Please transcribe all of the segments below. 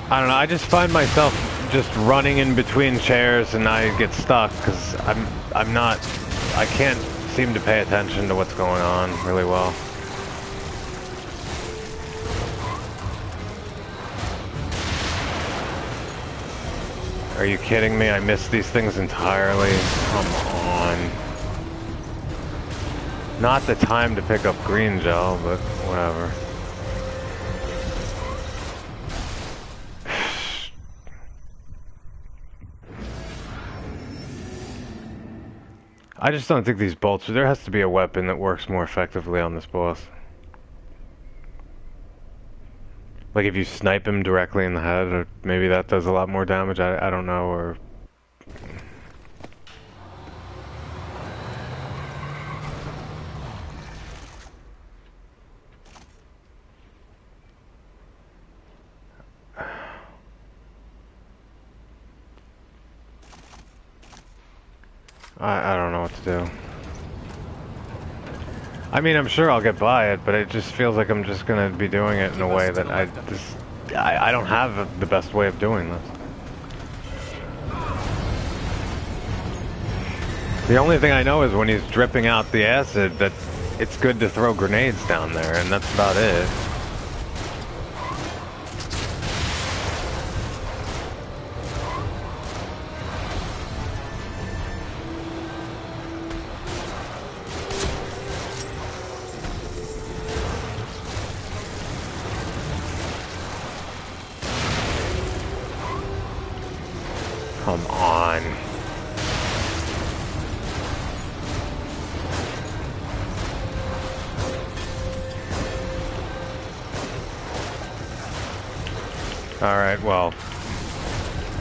I don't know, I just find myself just running in between chairs and I get stuck because I'm not, I can't seem to pay attention to what's going on really well. Are you kidding me? I missed these things entirely. Come on. Not the time to pick up green gel, but whatever. I just don't think these bolts... There has to be a weapon that works more effectively on this boss. Like if you snipe him directly in the head, or maybe that does a lot more damage, I don't know, or... I don't know what to do. I mean, I'm sure I'll get by it, but it just feels like I'm just gonna be doing it in a way that I don't have the best way of doing this. The only thing I know is when he's dripping out the acid that it's good to throw grenades down there, and that's about it. Come on. Alright, well.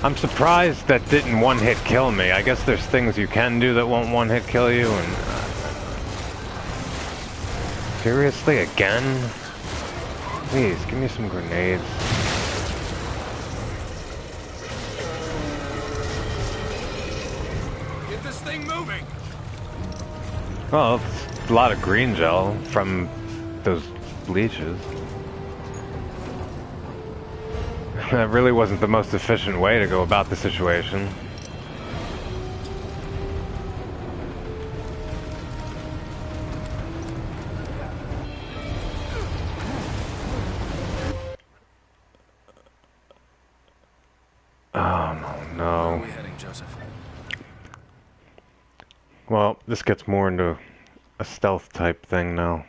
I'm surprised that didn't one-hit kill me. I guess there's things you can do that won't one-hit kill you, and... Seriously, again? Please, give me some grenades. Well, it's a lot of green gel from those leeches. That really wasn't the most efficient way to go about the situation. Oh, no. Where are we heading, Joseph? Well, this gets more into a stealth type thing now.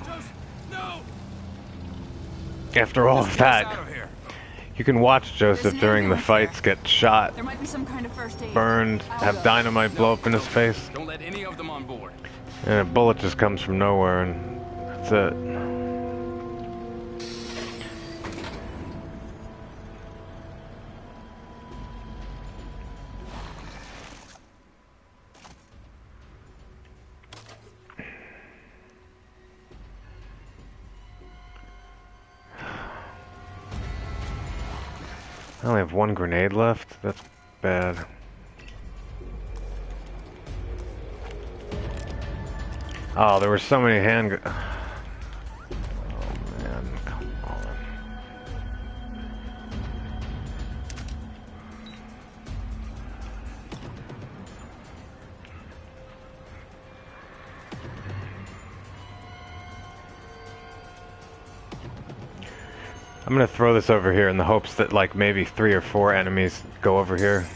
Joseph, no! After all of that, you can watch Joseph during the fights get shot, There might be some kind of first aid. burned, have dynamite blow up in his face, Don't let any of them on board. and a bullet just comes from nowhere, and that's it. I only have one grenade left? That's bad. Oh, there were so many hand... Oh man, come on. I'm gonna throw this over here in the hopes that like maybe 3 or 4 enemies go over here.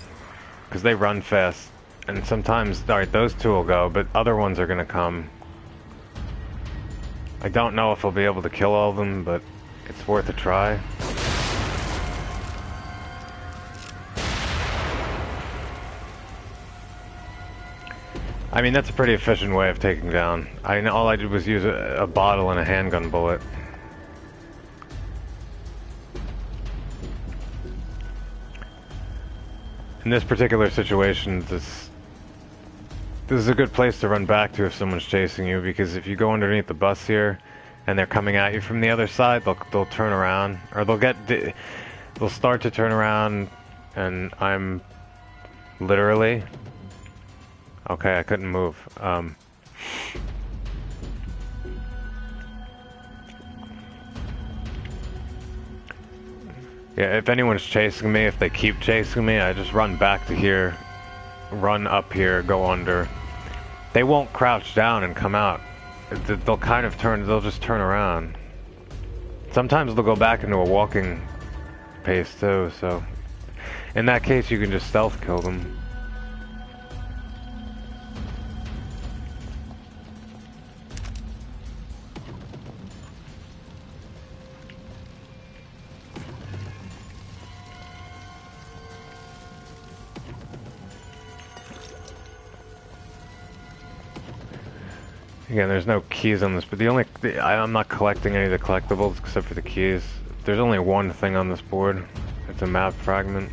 Because they run fast. And sometimes, alright, those 2 will go, but other ones are gonna come. I don't know if I'll be able to kill all of them, but it's worth a try. I mean, that's a pretty efficient way of taking down. All I did was use a bottle and a handgun bullet. In this particular situation, this is a good place to run back to if someone's chasing you, because if you go underneath the bus here and they're coming at you from the other side, they'll turn around, or they'll start to turn around, and I'm literally... Okay, I couldn't move. Yeah, if anyone's chasing me, if they keep chasing me, I just run back to here, run up here, go under. They won't crouch down and come out. They'll kind of turn, they'll just turn around. Sometimes they'll go back into a walking pace too, so in that case you can just stealth kill them. Again, there's no keys on this, but I'm not collecting any of the collectibles except for the keys. There's only one thing on this board. It's a map fragment.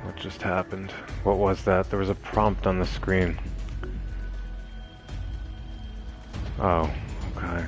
What just happened? What was that? There was a prompt on the screen. Oh, okay.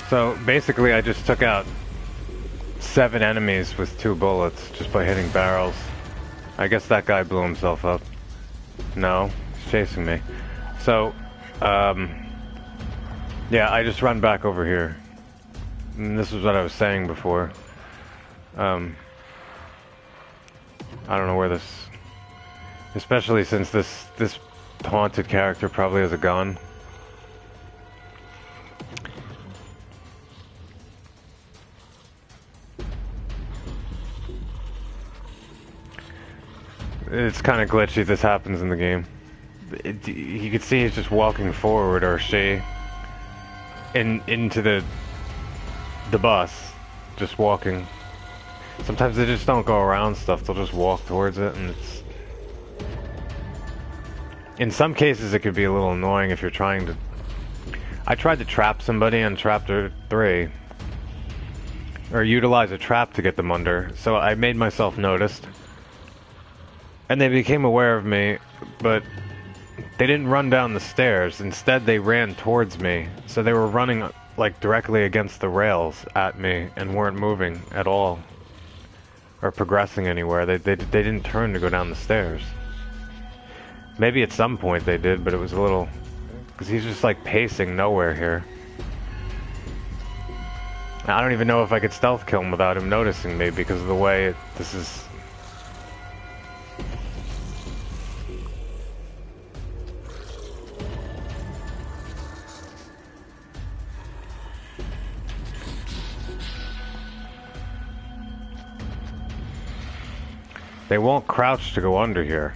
So basically I just took out 7 enemies with 2 bullets just by hitting barrels. I guess that guy blew himself up. No, he's chasing me. So, yeah, I just run back over here. And this is what I was saying before. I don't know where this... Especially since this haunted character probably has a gun. It's kind of glitchy. This happens in the game. You can see he's just walking forward, or she, into the bus, just walking. Sometimes they just don't go around stuff. They'll just walk towards it, and it's. In some cases, it could be a little annoying if you're trying to. I tried to trap somebody on Chapter 3, or utilize a trap to get them under. So I made myself noticed. And they became aware of me, but they didn't run down the stairs. Instead, they ran towards me. So they were running, like, directly against the rails at me and weren't moving at all. Or progressing anywhere. They didn't turn to go down the stairs. Maybe at some point they did, but it was a little... Because he's just, like, pacing nowhere here. I don't even know if I could stealth kill him without him noticing me because of the way this is... They won't crouch to go under here.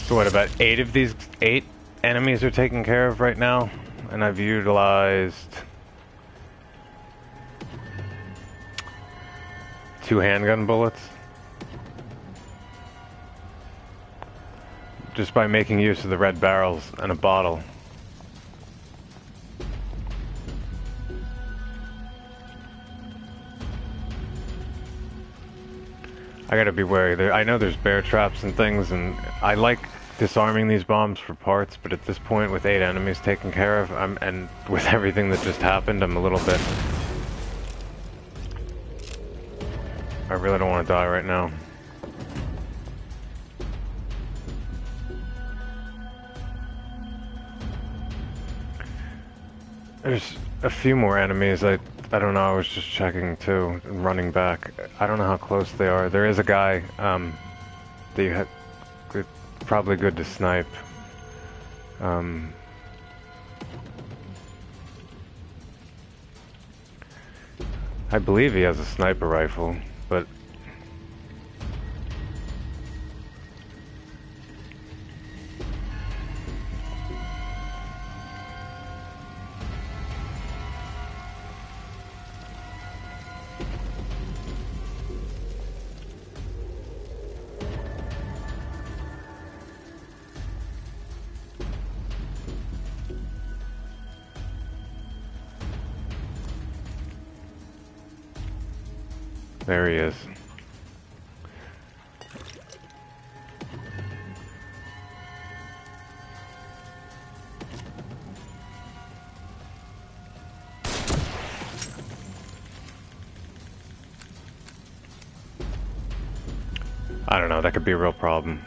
So what, about 8 of these 8 enemies are taken care of right now? And I've utilized 2 handgun bullets. Just by making use of the red barrels and a bottle. I gotta be wary. I know there's bear traps and things, and I like disarming these bombs for parts, but at this point, with 8 enemies taken care of, and with everything that just happened, I'm a little bit I really don't want to die right now. There's a few more enemies. I don't know. I was just checking too, and running back. I don't know how close they are. There is a guy that you had. Probably good to snipe. I believe he has a sniper rifle, but there he is. I don't know, that could be a real problem.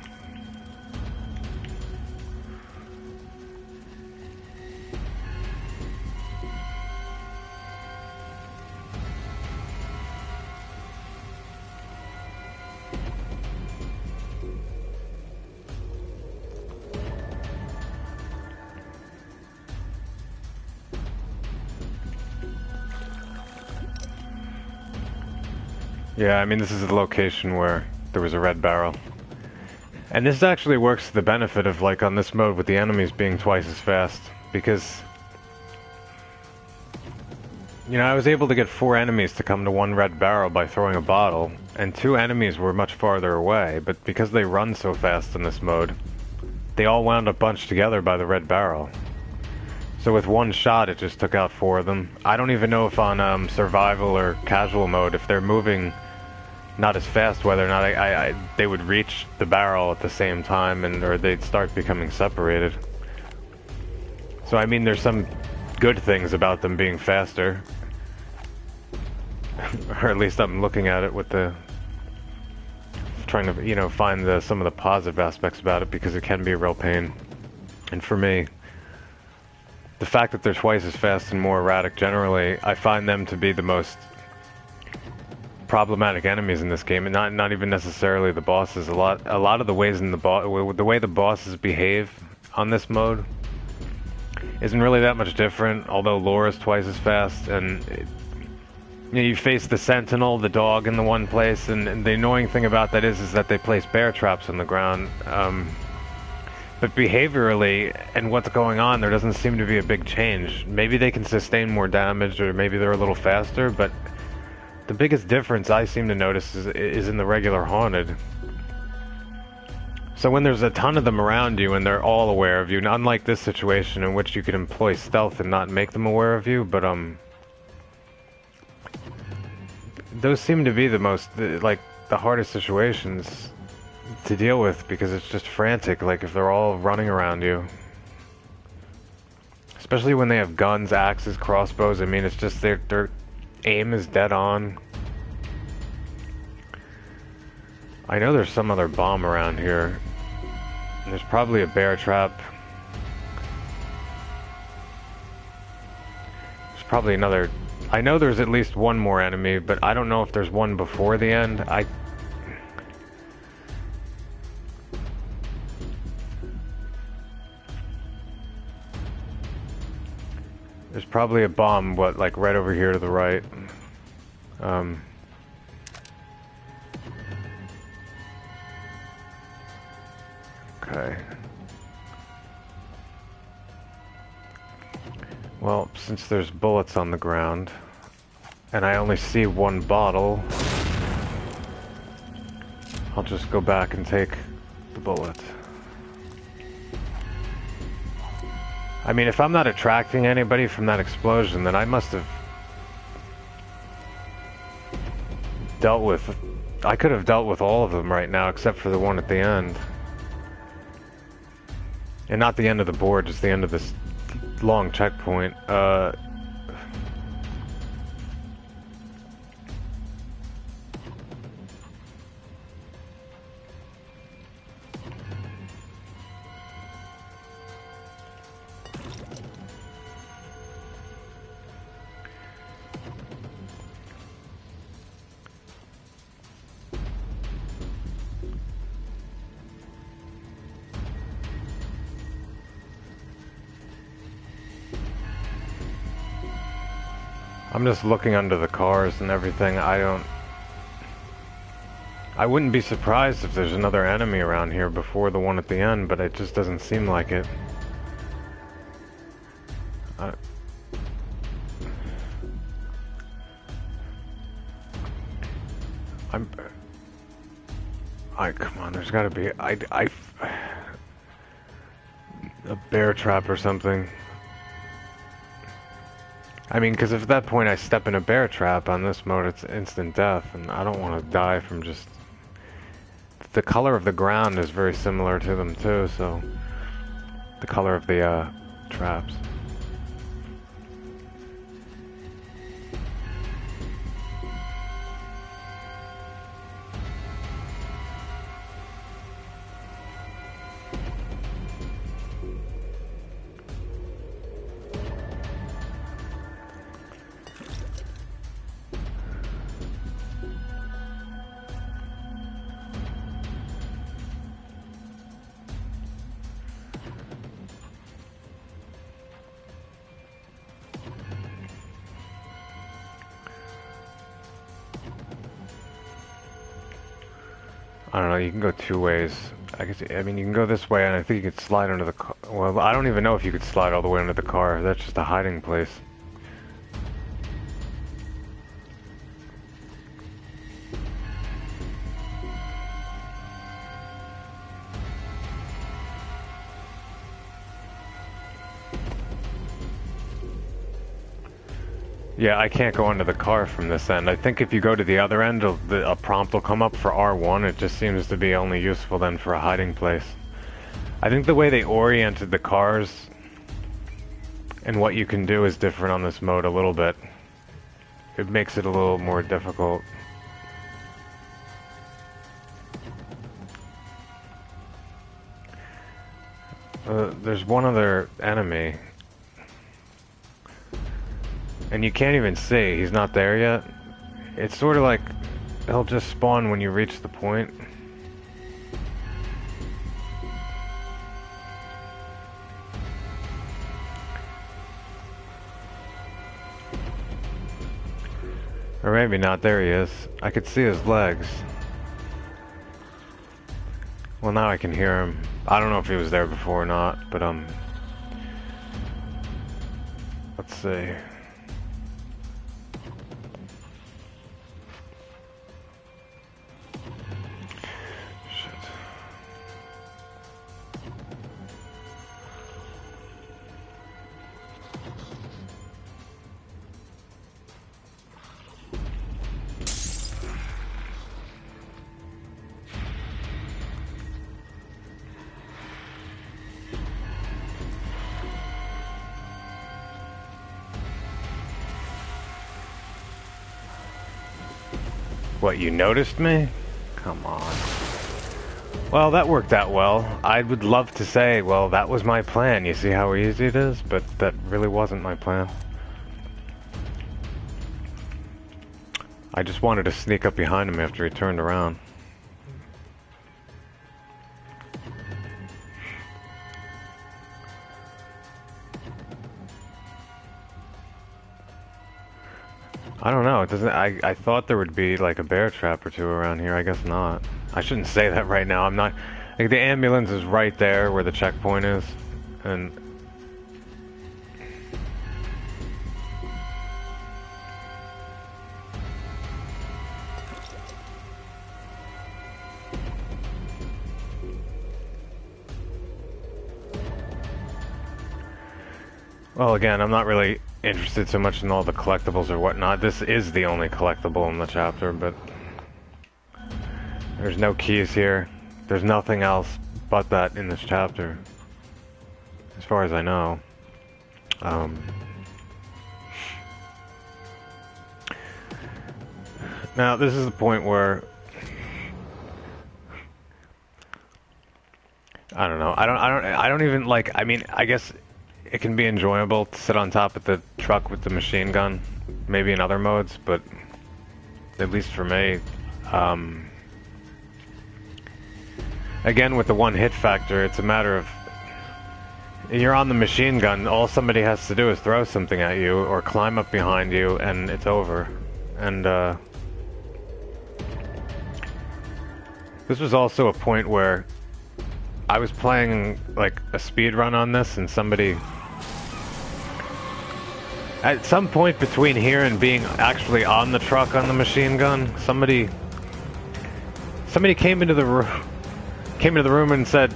Yeah, I mean, this is the location where there was a red barrel. And this actually works to the benefit of, like, on this mode with the enemies being twice as fast, because, you know, I was able to get 4 enemies to come to 1 red barrel by throwing a bottle, and 2 enemies were much farther away, but because they run so fast in this mode, they all wound up bunched together by the red barrel. So with 1 shot, it just took out 4 of them. I don't even know if on survival or casual mode, if they're moving not as fast, whether or not they would reach the barrel at the same time, or they'd start becoming separated. So I mean, there's some good things about them being faster. Or at least I'm looking at it with the... trying to, you know, find some of the positive aspects about it, because it can be a real pain. And for me, the fact that they're twice as fast and more erratic generally, I find them to be the most problematic enemies in this game, and not even necessarily the bosses. A lot of the ways in the way the bosses behave on this mode isn't really that much different, although Laura's twice as fast, and you know, you face the Sentinel, the dog, in the one place, and the annoying thing about that is that they place bear traps on the ground. But behaviorally, and what's going on, there doesn't seem to be a big change. Maybe they can sustain more damage, or maybe they're a little faster, but the biggest difference I seem to notice is in the regular haunted. So when there's a ton of them around you and they're all aware of you, unlike this situation in which you could employ stealth and not make them aware of you, but those seem to be the most, like, the hardest situations to deal with, because it's just frantic, like if they're all running around you. Especially when they have guns, axes, crossbows. I mean, it's just their aim is dead on. I know there's some other bomb around here. There's probably a bear trap. There's probably another... I know there's at least 1 more enemy, but I don't know if there's one before the end. There's probably a bomb, like right over here to the right. Okay. Well, since there's bullets on the ground, and I only see 1 bottle, I'll just go back and take the bullet. I mean, if I'm not attracting anybody from that explosion, then I must have dealt with... I could have dealt with all of them right now, except for the one at the end. And not the end of the board, just the end of this long checkpoint. I'm just looking under the cars and everything. I wouldn't be surprised if there's another enemy around here before the one at the end, but it just doesn't seem like it. Come on, there's gotta be, a bear trap or something. I mean, because if at that point I step in a bear trap on this mode, it's instant death, and I don't want to die from just... The color of the ground is very similar to them too, so... The color of the, traps. I don't know, you can go two ways. I mean, you can go this way, and I think you could slide under the car. Well, I don't even know if you could slide all the way under the car. That's just a hiding place. Yeah, I can't go under the car from this end. I think if you go to the other end, a prompt will come up for R1. It just seems to be only useful then for a hiding place. I think the way they oriented the cars and what you can do is different on this mode a little bit. It makes it a little more difficult. There's one other enemy. And you can't even see, he's not there yet. It's sort of like, he'll just spawn when you reach the point. Or maybe not, there he is. I could see his legs. Well, now I can hear him. I don't know if he was there before or not, but let's see. What, you noticed me? Come on. Well, that worked out well. I would love to say, well, that was my plan. You see how easy it is? But that really wasn't my plan. I just wanted to sneak up behind him after he turned around. I don't know, it doesn't, I thought there would be like a bear trap or two around here, I guess not. I shouldn't say that right now, I'm not, like the ambulance is right there where the checkpoint is, and... Well, again, I'm not really interested so much in all the collectibles or whatnot. This is the only collectible in the chapter, but there's no keys here. There's nothing else but that in this chapter, as far as I know. Now, this is the point where I don't know. I don't even like. I mean, I guess it can be enjoyable to sit on top of the truck with the machine gun, maybe in other modes, but at least for me, again with the one hit factor, it's a matter of and you're on the machine gun, all somebody has to do is throw something at you or climb up behind you and it's over. And this was also a point where I was playing like a speed run on this, and somebody at some point between here and being actually on the truck on the machine gun, somebody came into the room and said,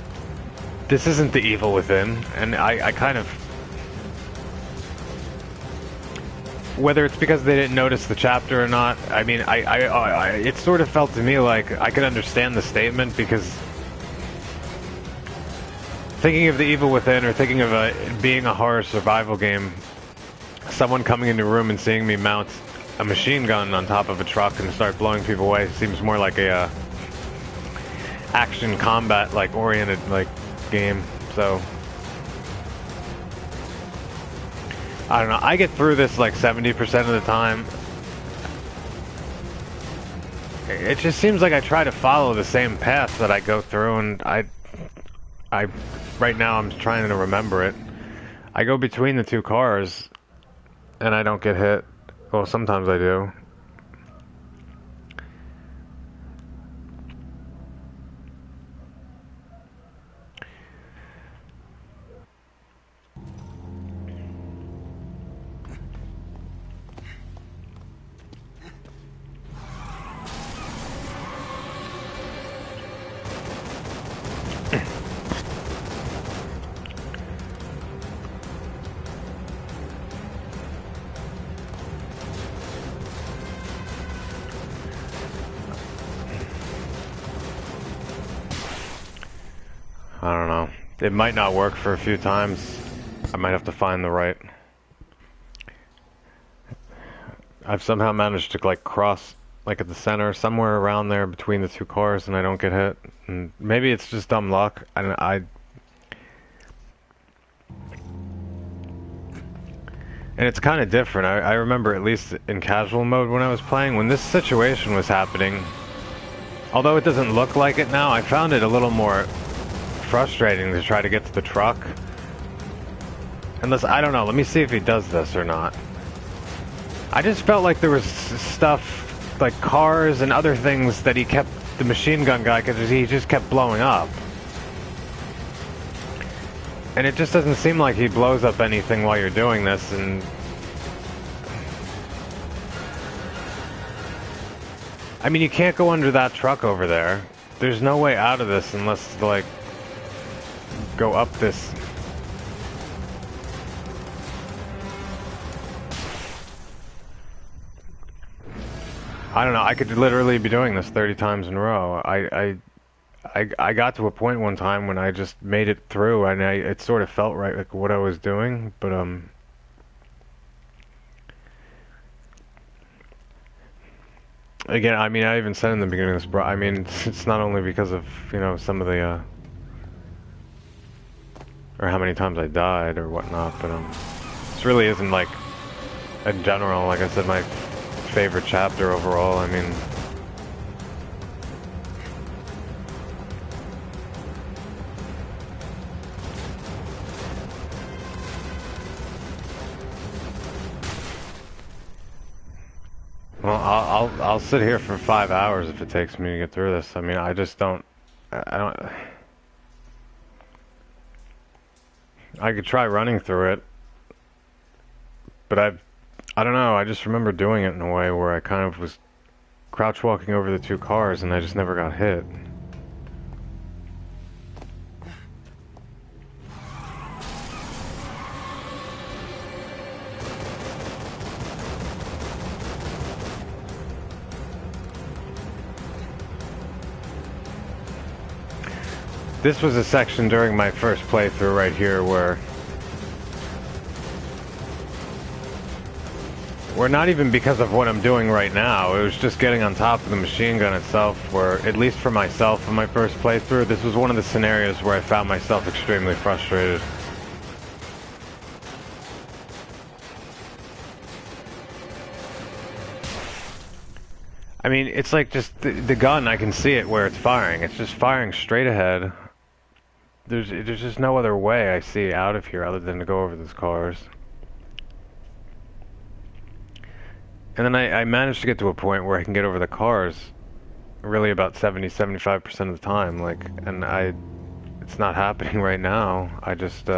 "This isn't the evil within," and I kind of, whether it's because they didn't notice the chapter or not, I mean, it sort of felt to me like I could understand the statement, because thinking of the evil within, or thinking of being a horror survival game, someone coming into a room and seeing me mount a machine gun on top of a truck and start blowing people away seems more like a action combat like oriented like game. So I don't know, I get through this like 70% of the time. It just seems like I try to follow the same path that I go through, and I right now I'm trying to remember it. I go between the two cars and I don't get hit. Well, sometimes I do. I don't know. It might not work for a few times. I might have to find the right... I've somehow managed to like cross like at the center, somewhere around there between the two cars, and I don't get hit. And maybe it's just dumb luck. And it's kind of different. I remember, at least in casual mode when I was playing, when this situation was happening, although it doesn't look like it now, I found it a little more frustrating to try to get to the truck. Unless, I don't know, let me see if he does this or not. I just felt like there was stuff, like cars and other things that he kept, the machine gun guy, because he just kept blowing up. And it just doesn't seem like he blows up anything while you're doing this, and... I mean, you can't go under that truck over there. There's no way out of this unless, like, go up this. I don't know, I could literally be doing this 30 times in a row. I got to a point one time when I just made it through, and it sort of felt right, like what I was doing, but again, I mean, I even said in the beginning of this, I mean, it's not only because of, you know, some of the or how many times I died or whatnot, but this really isn't, like, in general, like I said, my favorite chapter overall. I mean, well, I'll sit here for 5 hours if it takes me to get through this. I mean, I just don't, I don't. I could try running through it, but I don't know, I just remember doing it in a way where I kind of was crouch walking over the two cars and I just never got hit. This was a section during my first playthrough right here where not even because of what I'm doing right now, it was just getting on top of the machine gun itself, where, at least for myself in my first playthrough, this was one of the scenarios where I found myself extremely frustrated. I mean, it's like just the gun, I can see it where it's firing. It's just firing straight ahead. there's just no other way I see out of here other than to go over those cars. And then I managed to get to a point where I can get over the cars really about 70-75% of the time, like, and it's not happening right now. I just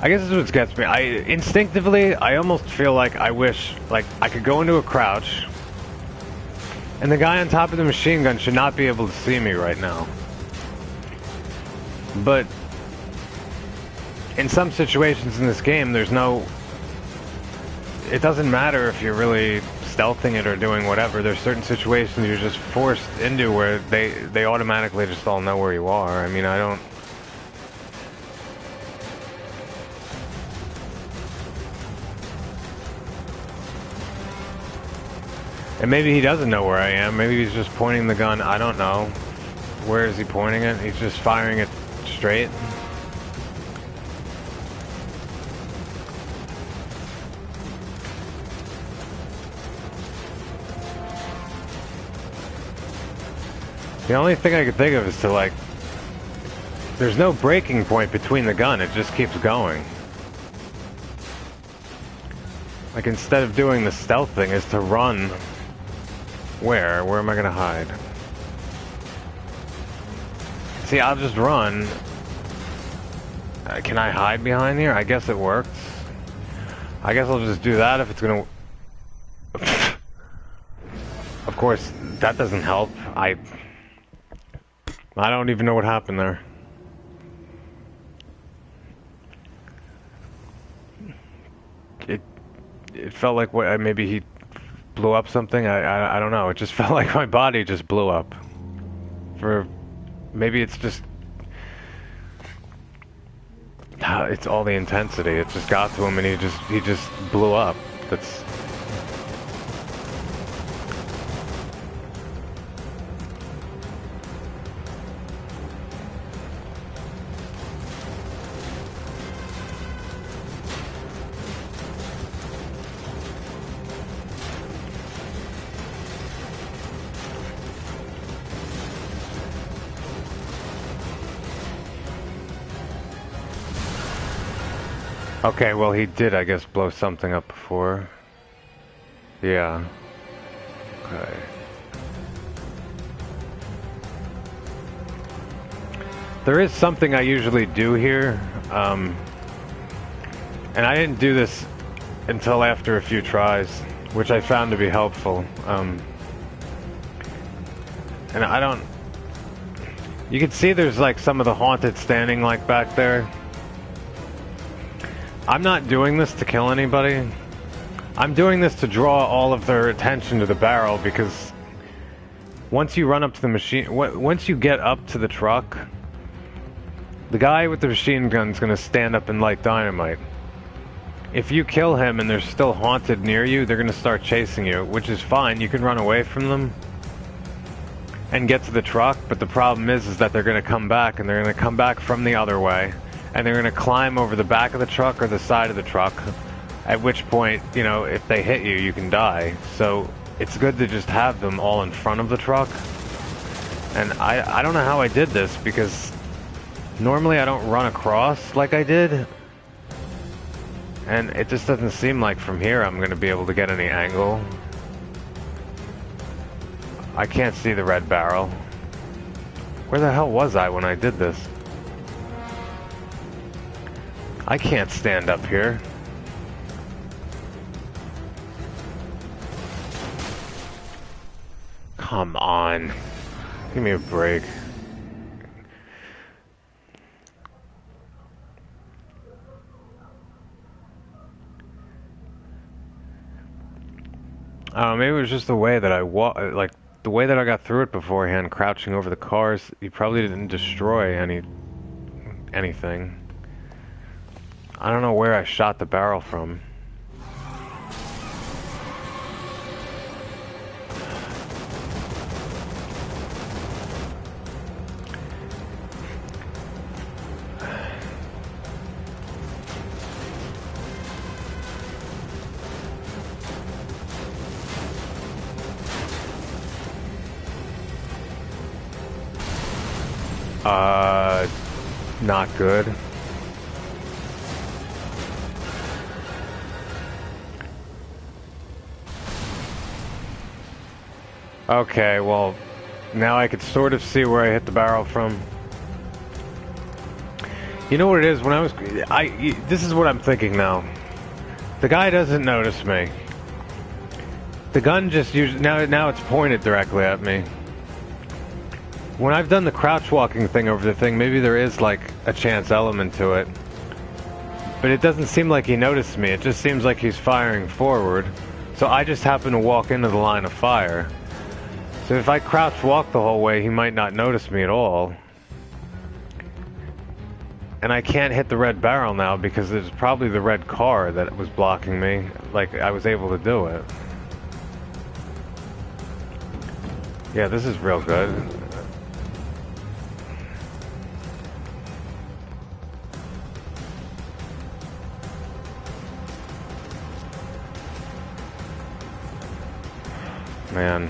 I guess this is what gets me. Instinctively, I almost feel like I wish, like, I could go into a crouch, and the guy on top of the machine gun should not be able to see me right now. But in some situations in this game, there's no... It doesn't matter if you're really stealthing it or doing whatever. There's certain situations you're just forced into where they automatically just all know where you are. I mean, I don't... And maybe he doesn't know where I am. Maybe he's just pointing the gun. I don't know. Where is he pointing it? He's just firing it straight. The only thing I could think of is to, like... There's no breaking point between the gun. It just keeps going. Like, instead of doing the stealth thing, is to run... Where? Where am I gonna hide? See, I'll just run. Can I hide behind here? I guess it works. I guess I'll just do that if it's gonna... Of course, that doesn't help. I don't even know what happened there. It felt like maybe he blew up something. I don't know. It just felt like my body just blew up. Maybe it's just it's all the intensity. It just got to him and he just blew up. That's... Okay, well, he did, I guess, blow something up before. Yeah. Okay. There is something I usually do here, and I didn't do this until after a few tries, which I found to be helpful. And I don't... You can see there's, like, some of the haunted standing, like, back there. I'm not doing this to kill anybody. I'm doing this to draw all of their attention to the barrel, because once you run up to the machine, once you get up to the truck, the guy with the machine gun is going to stand up and light dynamite. If you kill him and they're still haunted near you, they're going to start chasing you, which is fine. You can run away from them and get to the truck, but the problem is that they're going to come back, and they're going to come back from the other way. And they're going to climb over the back of the truck or the side of the truck, at which point, you know, if they hit you, you can die. So it's good to just have them all in front of the truck. And I don't know how I did this, because normally I don't run across like I did. And it just doesn't seem like from here I'm going to be able to get any angle. I can't see the red barrel. Where the hell was I when I did this? I can't stand up here. Come on. Give me a break. I don't know, maybe it was just the way that like, the way that I got through it beforehand, crouching over the cars. You probably didn't destroy anything. I don't know where I shot the barrel from. Not good. Okay, well, now I could sort of see where I hit the barrel from. You know what it is? When this is what I'm thinking now. The guy doesn't notice me. The gun just now it's pointed directly at me. When I've done the crouch walking thing over the thing, maybe there is like a chance element to it. But it doesn't seem like he noticed me. It just seems like he's firing forward. So I just happen to walk into the line of fire. So if I crouch walk the whole way, he might not notice me at all. And I can't hit the red barrel now because it's probably the red car that was blocking me. Like, I was able to do it. Yeah, this is real good. Man.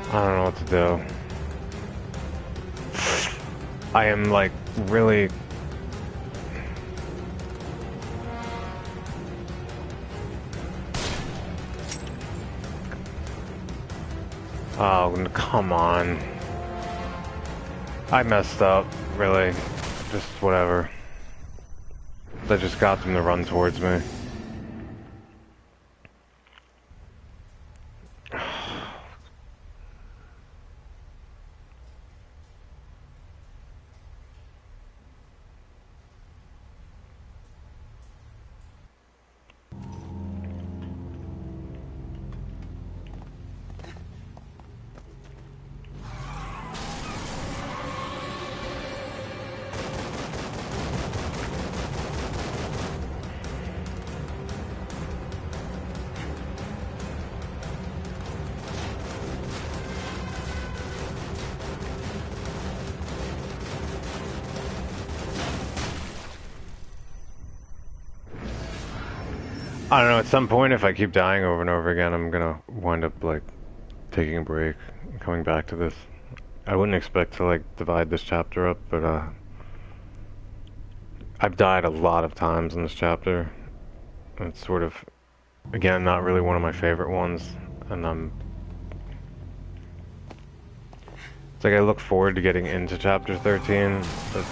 I don't know what to do. I am like really... Oh, come on. I messed up, really. Just whatever. That just got them to run towards me. I don't know, at some point if I keep dying over and over again, I'm gonna wind up, like, taking a break and coming back to this. I wouldn't expect to, like, divide this chapter up, but, I've died a lot of times in this chapter. It's sort of, again, not really one of my favorite ones, and it's like I look forward to getting into chapter 13, but...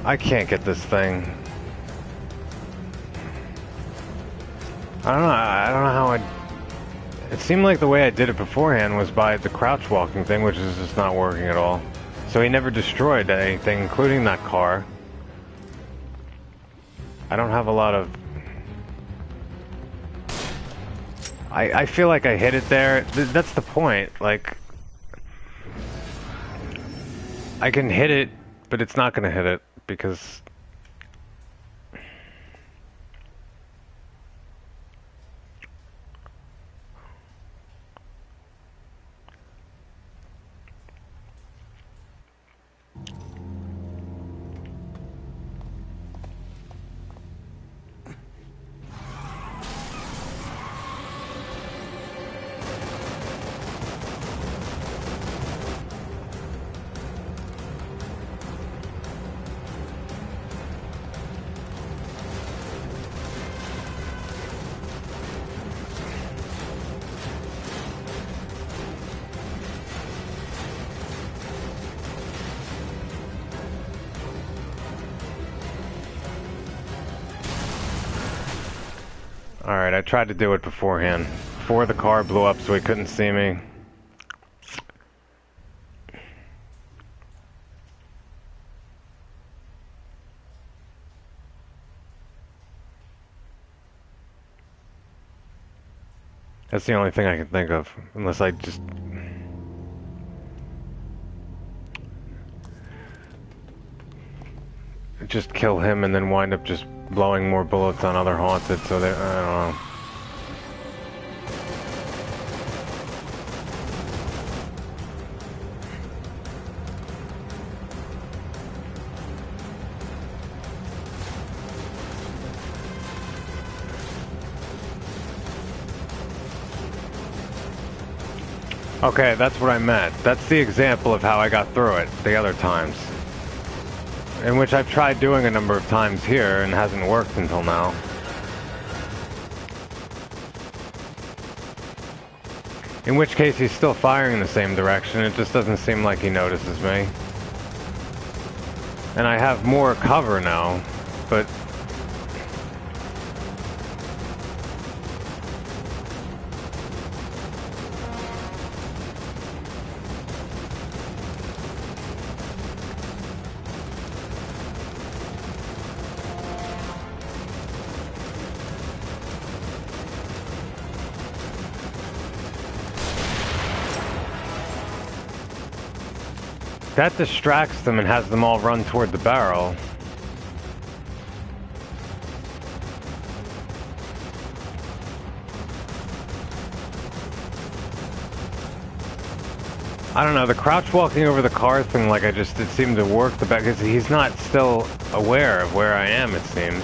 I can't get this thing. I don't know how it seemed like the way I did it beforehand was by the crouch walking thing, which is just not working at all. So he never destroyed anything, including that car. I don't have a lot of... I feel like I hit it there. That's the point. Like, I can hit it, but it's not gonna hit it because... Alright, I tried to do it beforehand. Before the car blew up so he couldn't see me. That's the only thing I can think of. Unless I just kill him and then wind up just blowing more bullets on other haunted, so they, I don't know. Okay, that's what I meant. That's the example of how I got through it the other times. In which I've tried doing a number of times here and hasn't worked until now. In which case he's still firing in the same direction, it just doesn't seem like he notices me. And I have more cover now, but... that distracts them and has them all run toward the barrel. I don't know, the crouch walking over the car thing, like it seemed to work the best, because he's not still aware of where I am, it seems.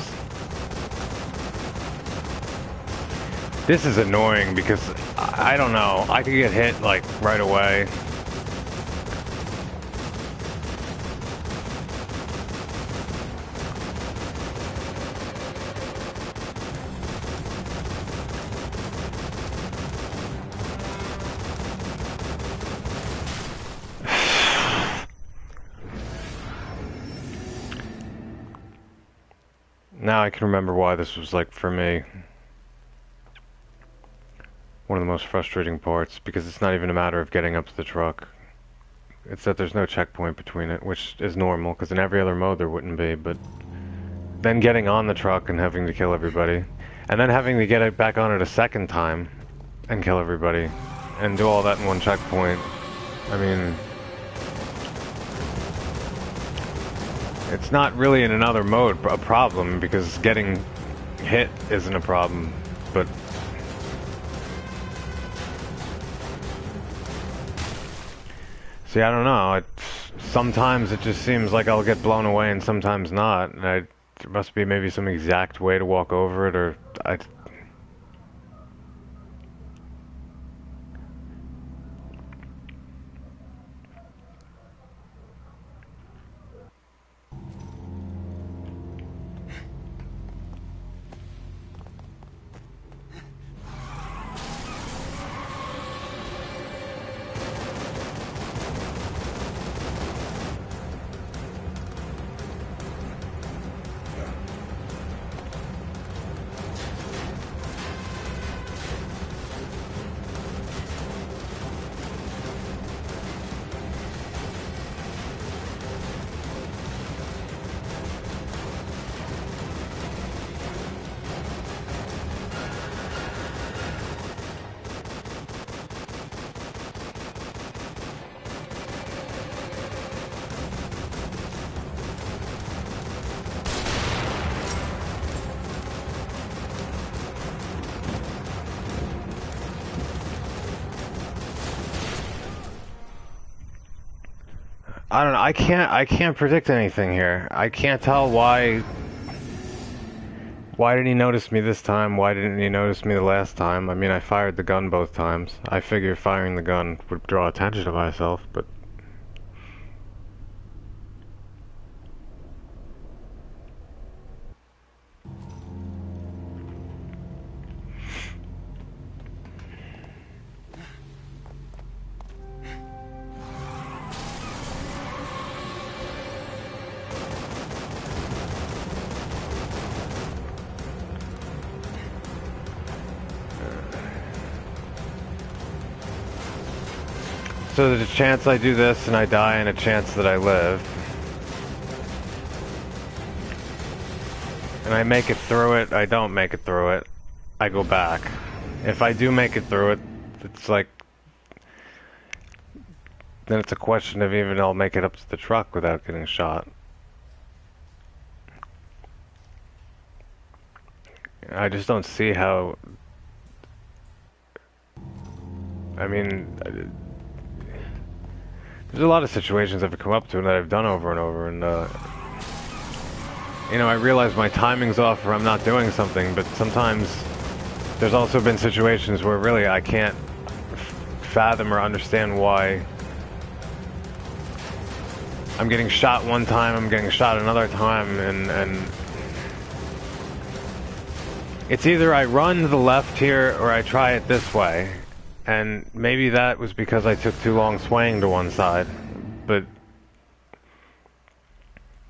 This is annoying because, I don't know, I could get hit, like, right away. Now I can remember why this was, like, for me, one of the most frustrating parts, because it's not even a matter of getting up to the truck. It's that there's no checkpoint between it, which is normal, because in every other mode there wouldn't be, but then getting on the truck and having to kill everybody, and then having to get it back on it a second time and kill everybody, and do all that in one checkpoint. I mean... it's not really in another mode a problem, because getting hit isn't a problem, but... see, I don't know, sometimes it just seems like I'll get blown away and sometimes not, and there must be maybe some exact way to walk over it, or... I don't know, I can't predict anything here. I can't tell why didn't he notice me this time? Why didn't he notice me the last time? I mean, I fired the gun both times. I figure firing the gun would draw attention to myself, but... So there's a chance I do this and I die and a chance that I live. And I make it through it, I don't make it through it, I go back. If I do make it through it, it's like... Then it's a question of even I'll make it up to the truck without getting shot. I just don't see how... I mean... There's a lot of situations I've come up to and that I've done over and over, and you know, I realize my timing's off or I'm not doing something, but sometimes there's also been situations where really I can't fathom or understand why I'm getting shot one time, I'm getting shot another time, and it's either I run to the left here or I try it this way. And maybe that was because I took too long swaying to one side, but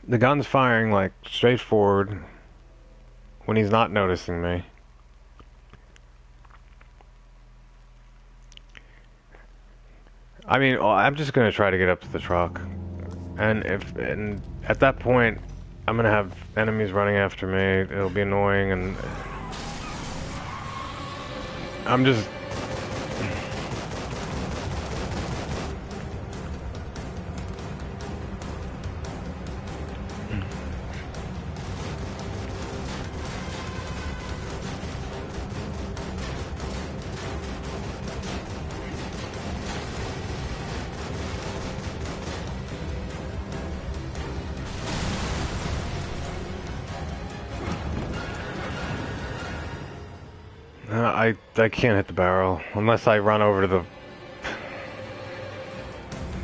the gun's firing like straight forward when he's not noticing me. I mean, I'm just gonna try to get up to the truck, and at that point, I'm gonna have enemies running after me. It'll be annoying, and I'm just. I can't hit the barrel unless I run over to the...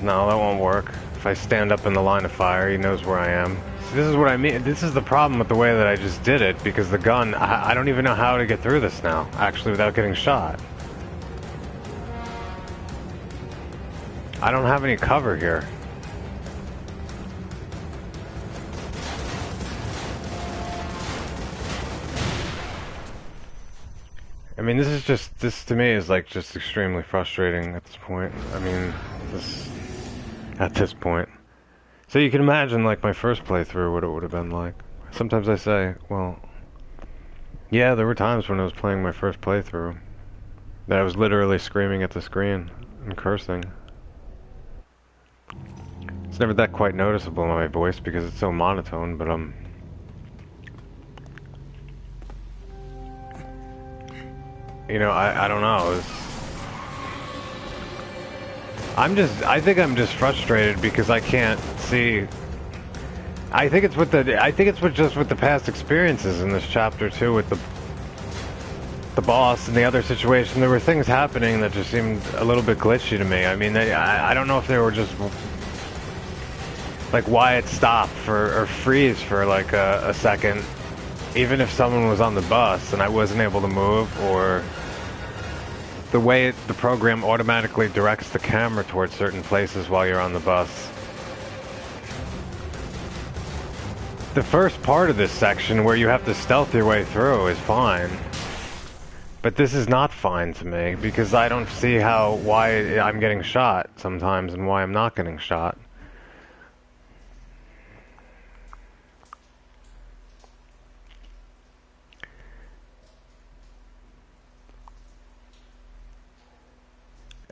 No, that won't work. If I stand up in the line of fire, he knows where I am. See, this is what I mean. This is the problem with the way that I just did it, because the gun... I don't even know how to get through this now, actually, without getting shot. I don't have any cover here. I mean, this to me is like just extremely frustrating at this point. I mean, at this point. So you can imagine like my first playthrough, what it would have been like. Sometimes I say, well, yeah, there were times when I was playing my first playthrough that I was literally screaming at the screen and cursing. It's never that quite noticeable in my voice because it's so monotone, but you know, I don't know. I think I'm just frustrated because I can't see. I think it's with the past experiences in this chapter too, with the boss and the other situation. There were things happening that just seemed a little bit glitchy to me. I mean, I don't know if they were just like why it stopped or freeze for like a second, even if someone was on the bus and I wasn't able to move, or the way the program automatically directs the camera towards certain places while you're on the bus. The first part of this section where you have to stealth your way through is fine. But this is not fine to me because I don't see why I'm getting shot sometimes and why I'm not getting shot.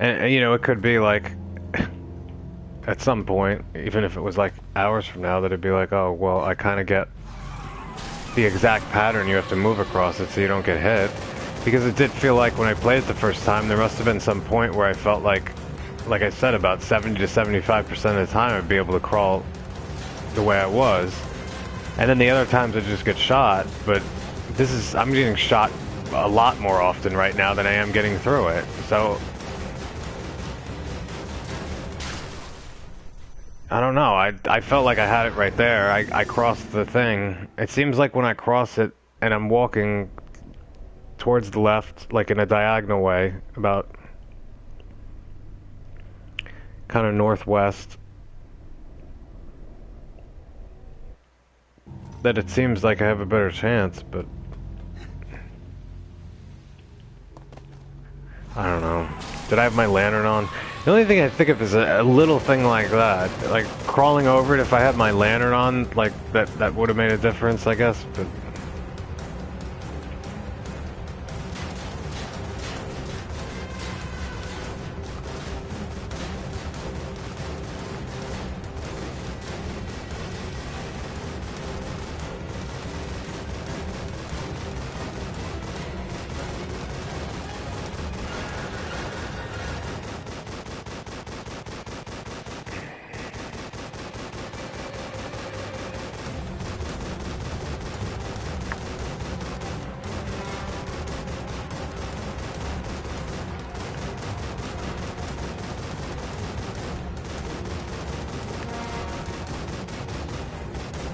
And you know, it could be like, at some point, even if it was like hours from now, that it'd be like, oh, well, I kind of get the exact pattern you have to move across it so you don't get hit. Because it did feel like when I played it the first time, there must have been some point where I felt like I said, about 70 to 75% of the time I'd be able to crawl the way I was. And then the other times I'd just get shot, but I'm getting shot a lot more often right now than I am getting through it. So I don't know, I felt like I had it right there. I crossed the thing. It seems like when I cross it and I'm walking towards the left, like in a diagonal way, about kind of northwest, that it seems like I have a better chance, but I don't know. Did I have my lantern on? The only thing I think of is a little thing like that. Like, crawling over it, if I had my lantern on, like, that would have made a difference, I guess, but...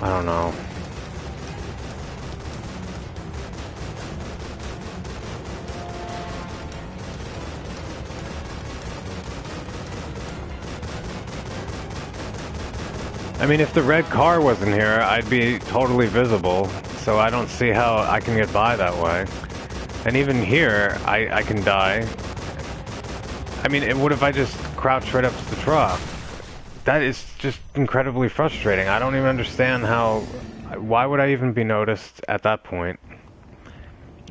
I don't know. I mean, if the red car wasn't here, I'd be totally visible, so I don't see how I can get by that way. And even here, I can die. I mean, what if I just crouch right up to the truck? That is just incredibly frustrating. I don't even understand how... Why would I even be noticed at that point?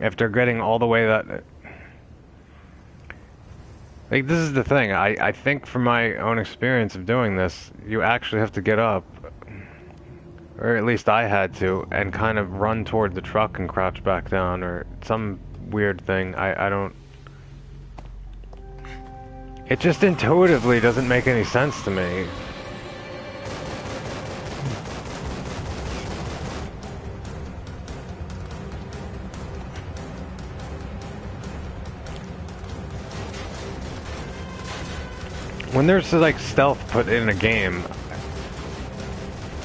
After getting all the way that... Like, this is the thing. I think from my own experience of doing this, you actually have to get up. Or at least I had to, and kind of run toward the truck and crouch back down, or some weird thing. I don't... It just intuitively doesn't make any sense to me. When there's like stealth put in a game,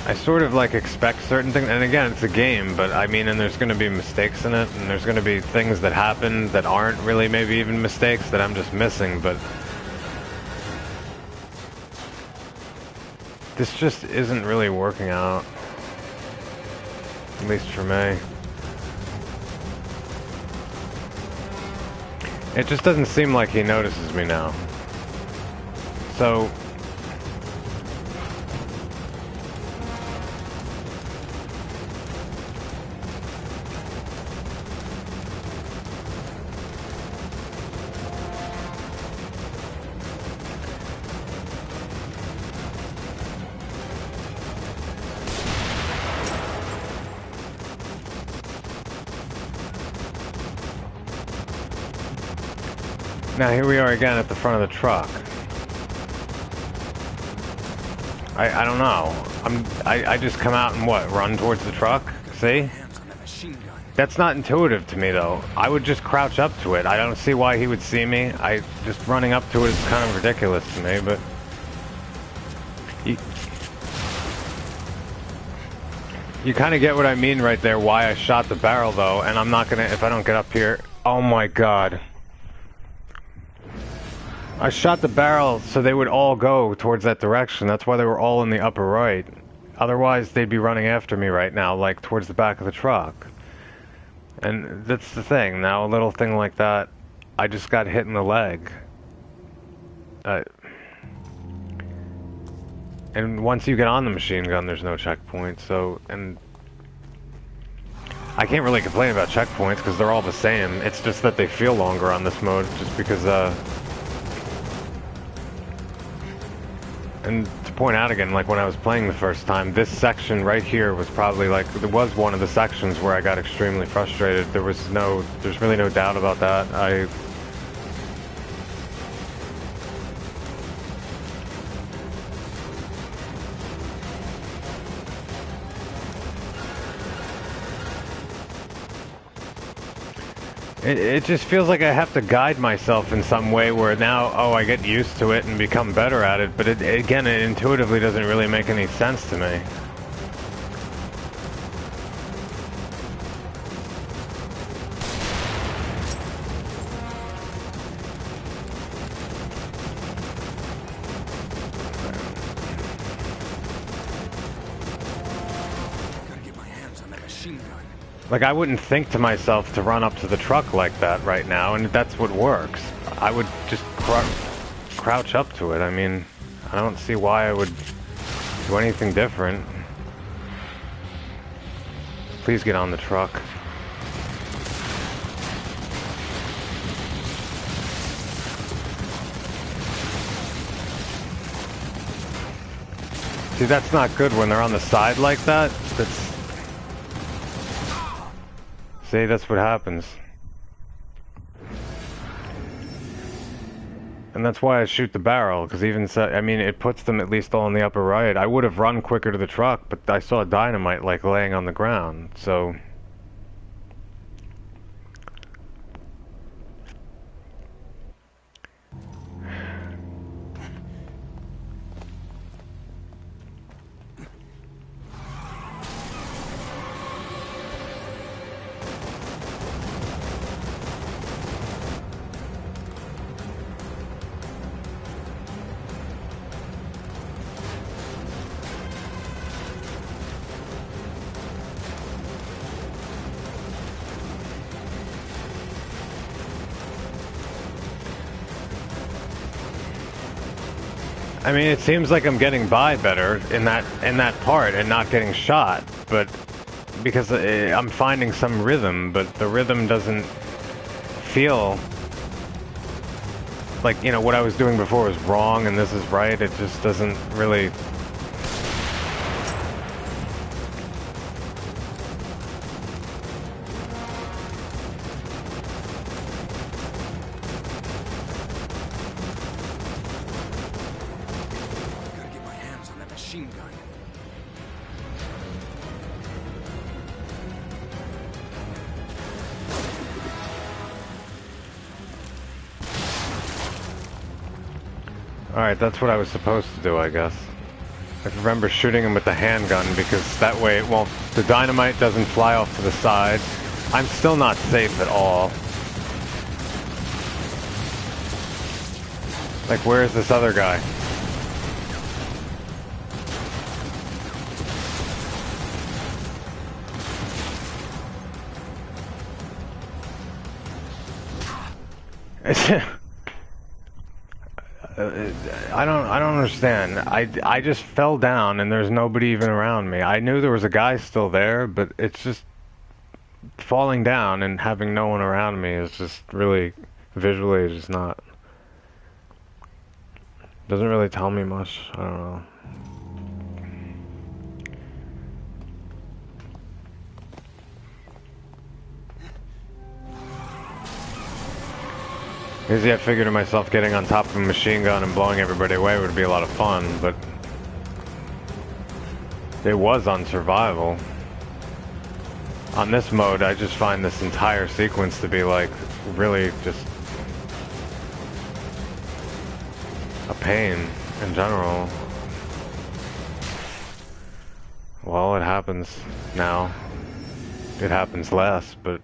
I sort of like expect certain things, and again, it's a game, but I mean, and there's going to be mistakes in it, and there's going to be things that happen that aren't really maybe even mistakes that I'm just missing, but this just isn't really working out, at least for me. It just doesn't seem like he notices me now. So... Now here we are again at the front of the truck. I don't know. I just come out and what, run towards the truck? See? That's not intuitive to me though. I would just crouch up to it. I don't see why he would see me. Just running up to it is kind of ridiculous to me, but you kind of get what I mean right there, why I shot the barrel though, and I'm not gonna, if I don't get up here. Oh my god. I shot the barrel so they would all go towards that direction. That's why they were all in the upper right. Otherwise, they'd be running after me right now, like towards the back of the truck. And that's the thing. Now, a little thing like that, I just got hit in the leg. And once you get on the machine gun, there's no checkpoint, so... And I can't really complain about checkpoints, because they're all the same. It's just that they feel longer on this mode, just because, And to point out again, like when I was playing the first time, this section right here was probably like, it was one of the sections where I got extremely frustrated. There's really no doubt about that. It just feels like I have to guide myself in some way where now, oh, I get used to it and become better at it, but again, it intuitively doesn't really make any sense to me. Gotta get my hands on that machine gun. Like, I wouldn't think to myself to run up to the truck like that right now, and that's what works. I would just crouch up to it. I mean, I don't see why I would do anything different. Please get on the truck. See, that's not good when they're on the side like that. See, that's what happens. And that's why I shoot the barrel, because even so, I mean, it puts them at least all in the upper right. I would have run quicker to the truck, but I saw dynamite like laying on the ground, so... I mean, it seems like I'm getting by better in that part and not getting shot, but because I'm finding some rhythm, but the rhythm doesn't feel like, you know, what I was doing before was wrong and this is right. It just doesn't really... Alright, that's what I was supposed to do, I guess. I remember shooting him with the handgun because that way it won't... The dynamite doesn't fly off to the side. I'm still not safe at all. Like, where is this other guy? I don't understand. I just fell down and there's nobody even around me. I knew there was a guy still there, but it's just falling down and having no one around me is just really visually it's just not. Doesn't really tell me much. I don't know. Usually I figured to myself getting on top of a machine gun and blowing everybody away would be a lot of fun, but it was on survival. On this mode, I just find this entire sequence to be like really just a pain in general. Well, it happens now. It happens less, but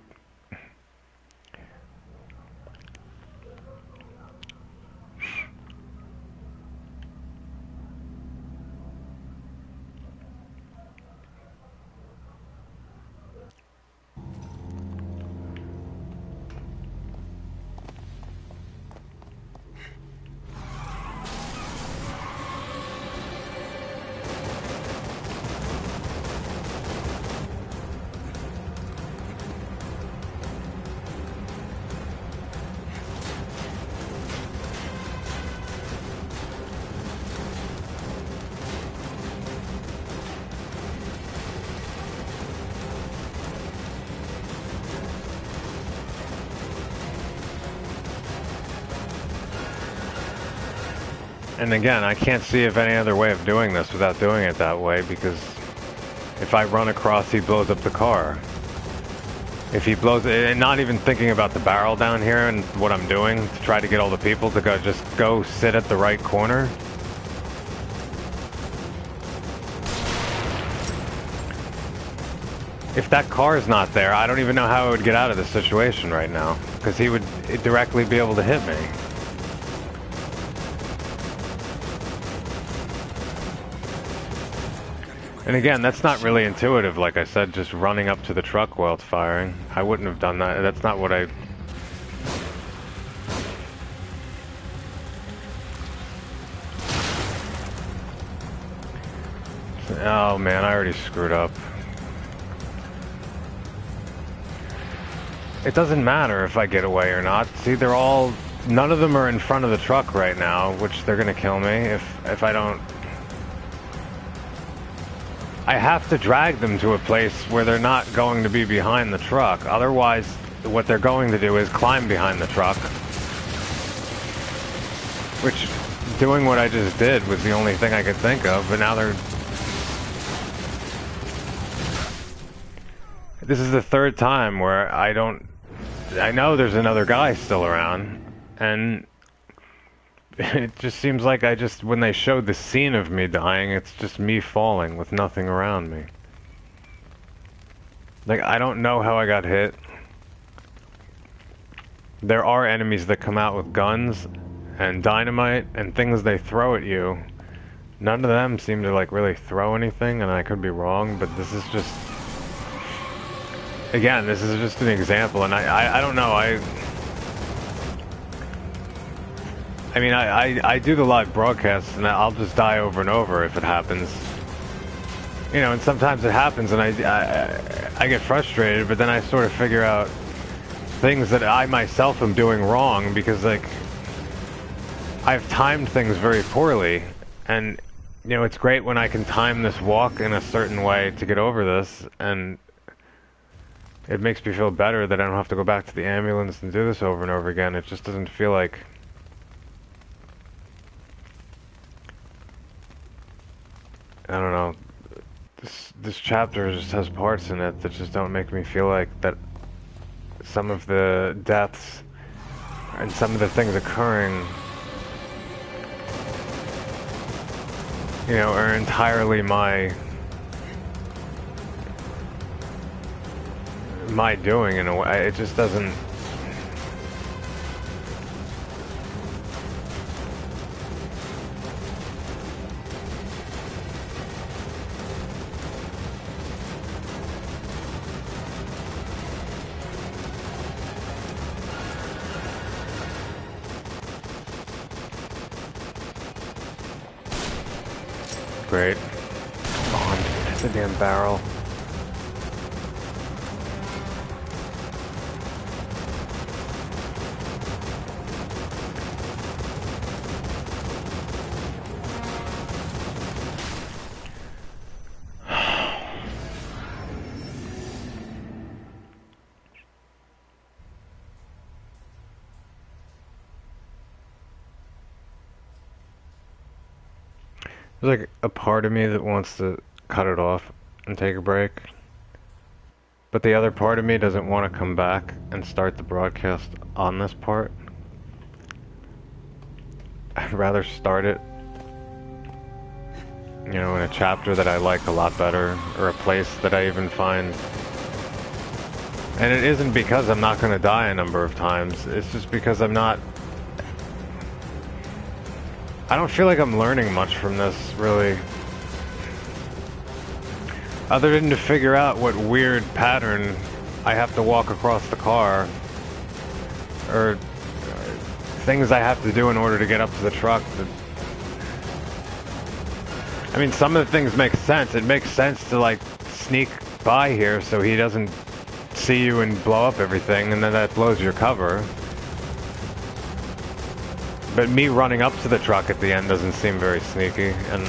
and again, I can't see of any other way of doing this without doing it that way, because if I run across, he blows up the car. If he blows it, and not even thinking about the barrel down here and what I'm doing to try to get all the people to just go sit at the right corner. If that car is not there, I don't even know how I would get out of this situation right now, because he would directly be able to hit me. And again, that's not really intuitive, like I said, just running up to the truck while it's firing. I wouldn't have done that. That's not what I... Oh man, I already screwed up. It doesn't matter if I get away or not. See, they're all... None of them are in front of the truck right now, which they're gonna kill me if I don't... I have to drag them to a place where they're not going to be behind the truck. Otherwise, what they're going to do is climb behind the truck. Which, doing what I just did was the only thing I could think of, but now they're... This is the third time where I don't... I know there's another guy still around, and it just seems like when they showed the scene of me dying, it's just me falling with nothing around me. Like, I don't know how I got hit. There are enemies that come out with guns and dynamite and things they throw at you. None of them seem to, like, really throw anything, and I could be wrong, but this is just... Again, this is just an example, and I don't know, I mean, I do the live broadcasts, and I'll just die over and over if it happens. You know, and sometimes it happens, and I get frustrated, but then I sort of figure out things that I myself am doing wrong, because, like, I've timed things very poorly, and, you know, it's great when I can time this walk in a certain way to get over this, and it makes me feel better that I don't have to go back to the ambulance and do this over and over again. It just doesn't feel like... I don't know. This chapter just has parts in it that just don't make me feel like that some of the deaths and some of the things occurring, you know, are entirely my doing in a way. It just doesn't... Great. Come on, hit the damn barrel. There's like a part of me that wants to cut it off and take a break, but the other part of me doesn't want to come back and start the broadcast on this part. I'd rather start it, you know, in a chapter that I like a lot better, or a place that I even find... And it isn't because I'm not going to die a number of times, it's just because I'm not... I don't feel like I'm learning much from this, really. Other than to figure out what weird pattern I have to walk across the car. Or things I have to do in order to get up to the truck. I mean, some of the things make sense. It makes sense to, like, sneak by here so he doesn't see you and blow up everything, and then that blows your cover. But me running up to the truck at the end doesn't seem very sneaky, and... I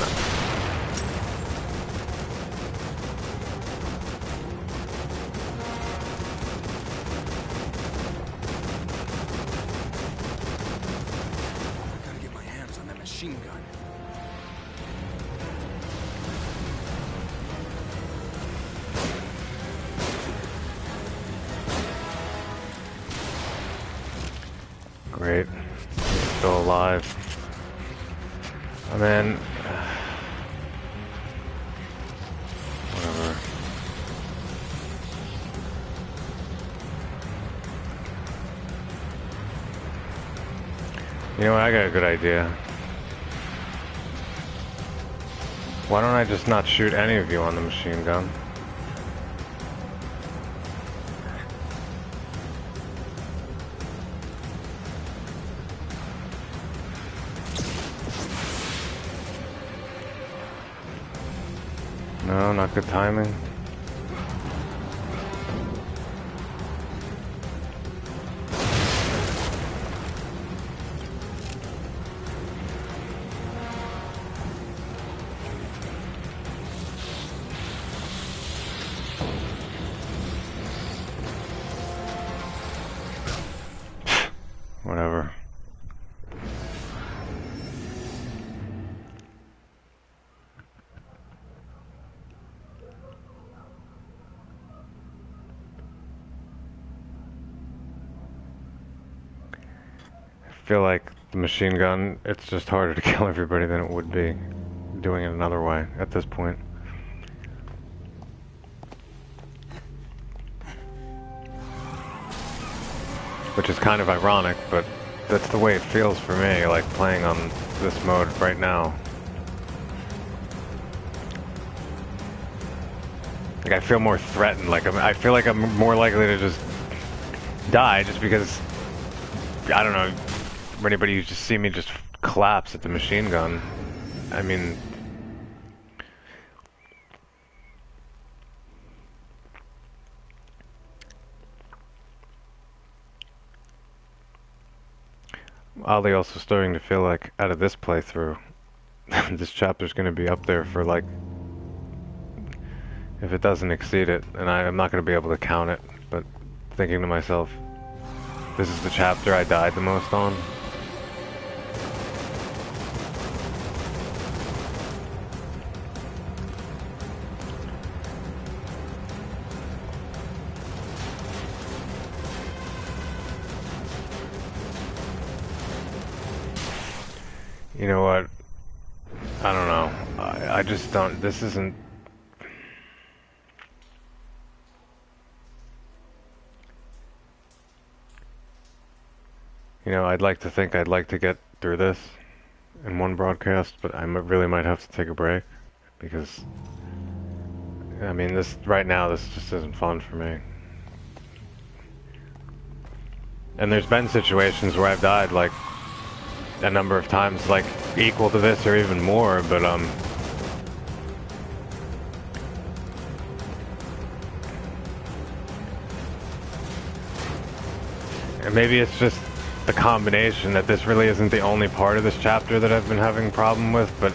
gotta get my hands on that machine gun. Great. Still alive. And then... whatever. You know what, I got a good idea. Why don't I just not shoot any of you on the machine gun? No, not good timing. Whatever. I feel like the machine gun, it's just harder to kill everybody than it would be doing it another way at this point. Which is kind of ironic, but that's the way it feels for me, like playing on this mode right now. Like I feel more threatened, like I feel like I'm more likely to just die just because, I don't know, anybody who just see me just collapse at the machine gun. I mean, oddly also starting to feel like out of this playthrough, this chapter's going to be up there for like, if it doesn't exceed it, and I'm not going to be able to count it, but thinking to myself, this is the chapter I died the most on. You know what? I don't know. I just don't. This isn't. You know, I'd like to think I'd like to get through this in one broadcast, but I really might have to take a break because, I mean, this right now, this just isn't fun for me. And there's been situations where I've died like a number of times, like equal to this or even more, but and maybe it's just the combination that this really isn't the only part of this chapter that I've been having a problem with, but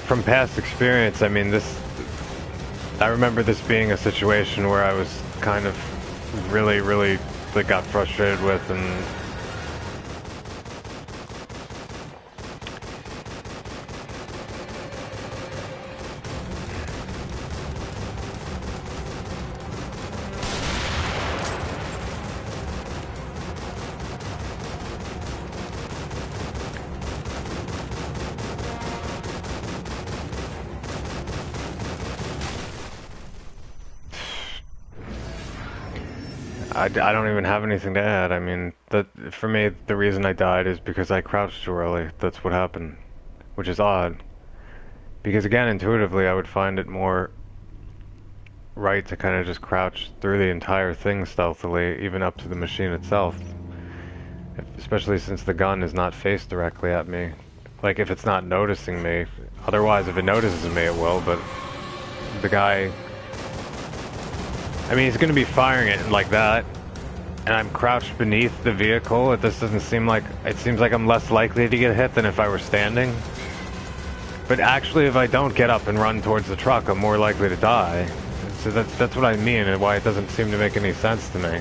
from past experience, I mean, I remember this being a situation where I was kind of really like got frustrated with, and I don't even have anything to add. I mean, for me, the reason I died is because I crouched too early. That's what happened, which is odd. Because again, intuitively, I would find it more right to kind of just crouch through the entire thing stealthily, even up to the machine itself. Especially since the gun is not faced directly at me. Like, if it's not noticing me. Otherwise, if it notices me, it will, but the guy... I mean, he's going to be firing it like that, and I'm crouched beneath the vehicle. It just doesn't seem like... It seems like I'm less likely to get hit than if I were standing. But actually, if I don't get up and run towards the truck, I'm more likely to die. So that's what I mean, and why it doesn't seem to make any sense to me.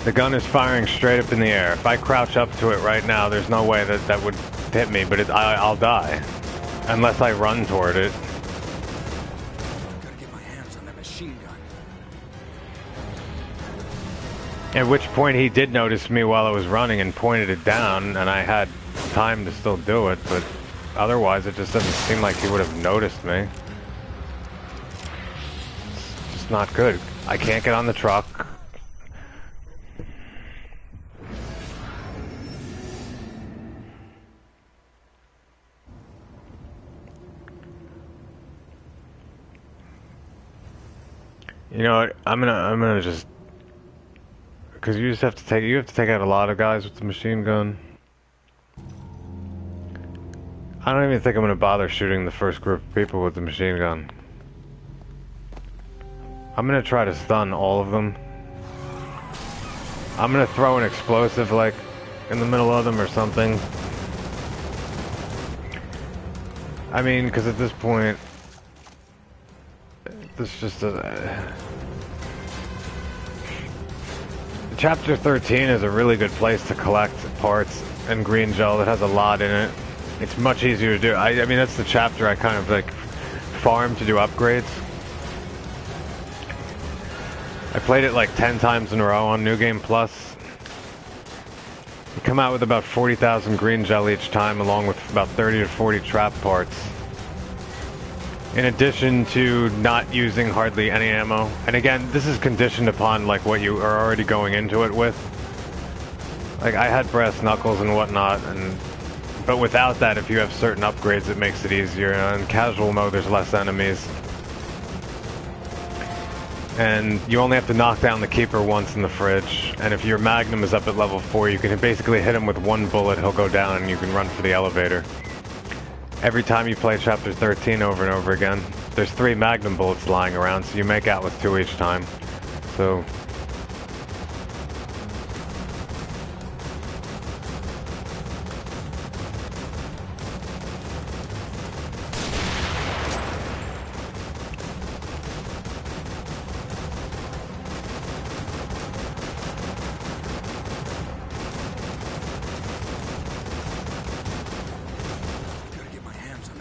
The gun is firing straight up in the air. If I crouch up to it right now, there's no way that would hit me, but I'll die. Unless I run toward it. Gotta get my hands on that machine gun. At which point he did notice me while I was running and pointed it down, and I had time to still do it, but otherwise it just doesn't seem like he would have noticed me. It's just just not good. I can't get on the truck. You know what? I'm gonna just, because you have to take out a lot of guys with the machine gun. I don't even think I'm gonna bother shooting the first group of people with the machine gun. I'm gonna try to stun all of them. I'm gonna throw an explosive like in the middle of them or something. I mean, because at this point, this just Chapter 13 is a really good place to collect parts and green gel. It has a lot in it. It's much easier to do. I mean, that's the chapter I kind of like farm to do upgrades. I played it like 10 times in a row on New Game Plus. You come out with about 40,000 green gel each time, along with about 30 to 40 trap parts. In addition to not using hardly any ammo. And again, this is conditioned upon like what you are already going into it with. Like I had brass knuckles and whatnot, but without that, if you have certain upgrades, it makes it easier. And in casual mode, there's less enemies. And you only have to knock down the keeper once in the fridge. And if your magnum is up at level 4, you can basically hit him with one bullet, he'll go down and you can run for the elevator. Every time you play Chapter 13 over and over again, there's 3 magnum bullets lying around, so you make out with 2 each time. So...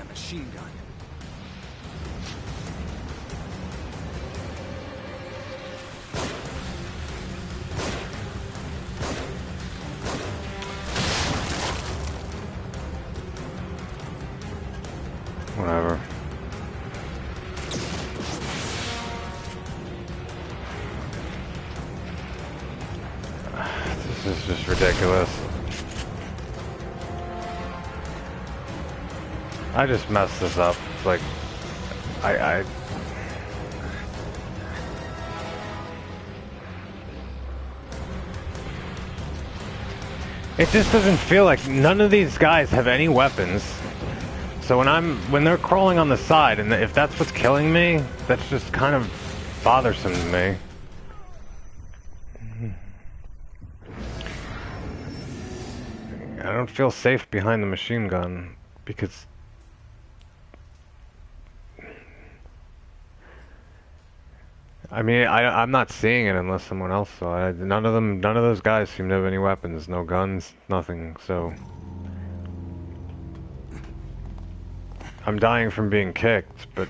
Machine gun. Whatever. This is just ridiculous. I just messed this up. Like, I It just doesn't feel like none of these guys have any weapons. So when they're crawling on the side, and if that's what's killing me, that's just kind of bothersome to me. I don't feel safe behind the machine gun because I mean, I'm not seeing it unless someone else saw it. None of those guys seem to have any weapons, no guns, nothing, so... I'm dying from being kicked, but...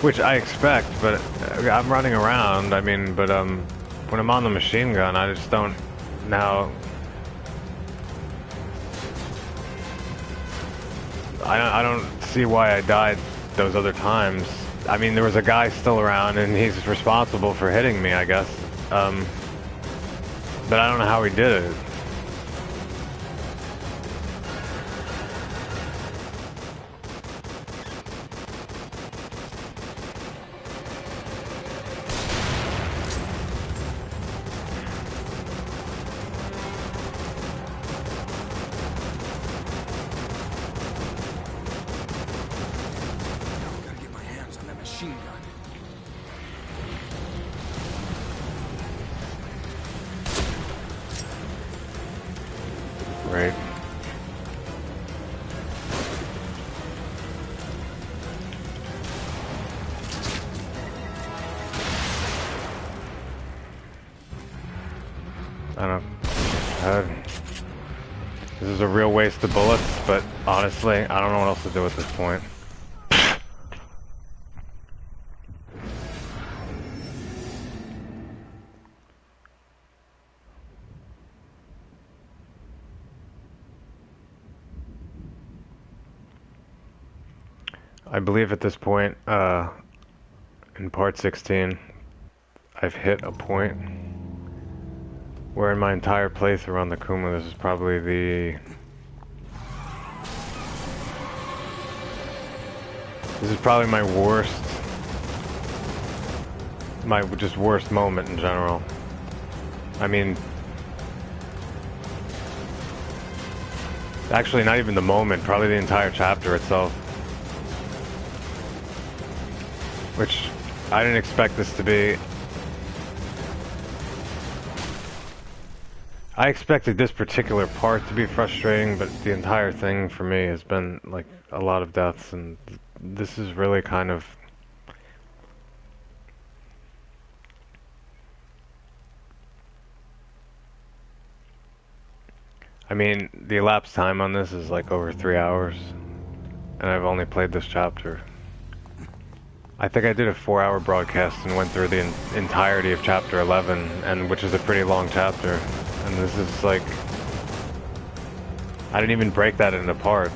Which I expect, but I'm running around, I mean, but when I'm on the machine gun, I just don't... Now... I don't see why I died those other times. I mean, there was a guy still around, and he's responsible for hitting me, I guess. But I don't know how he did it. Right. I don't know. This is a real waste of bullets, but honestly, I don't know what else to do at this point. I believe at this point, in part 16, I've hit a point where in my entire playthrough on the AKUMU, this is probably my worst, my just worst moment in general. I mean, actually not even the moment, probably the entire chapter itself. Which I didn't expect this to be. I expected this particular part to be frustrating, but the entire thing for me has been like a lot of deaths, and this is really kind of... I mean, the elapsed time on this is like over 3 hours, and I've only played this chapter. I think I did a 4-hour broadcast and went through the entirety of chapter 11, and which is a pretty long chapter. And this is like... I didn't even break that into parts.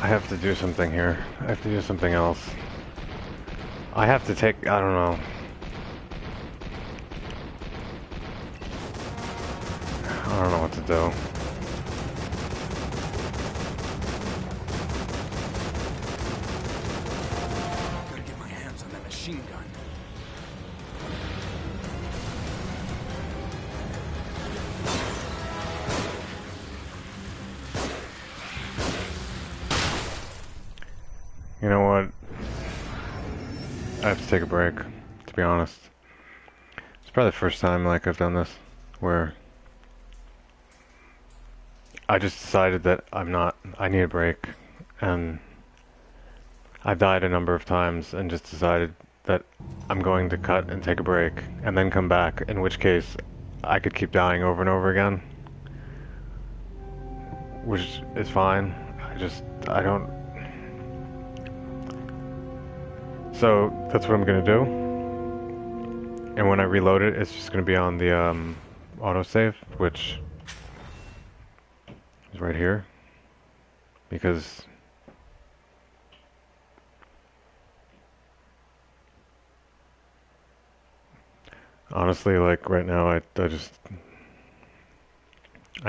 I have to do something here. I have to do something else. I have to take... I don't know. I don't know what to do. Gotta get my hands on that machine gun. You know what? I have to take a break, to be honest. It's probably the first time like I've done this where I just decided that I need a break, and I've died a number of times and just decided that I'm going to cut and take a break and then come back, in which case I could keep dying over and over again, which is fine. I don't... So that's what I'm gonna do, and when I reload it, it's just gonna be on the autosave, which is right here, because honestly, like right now, I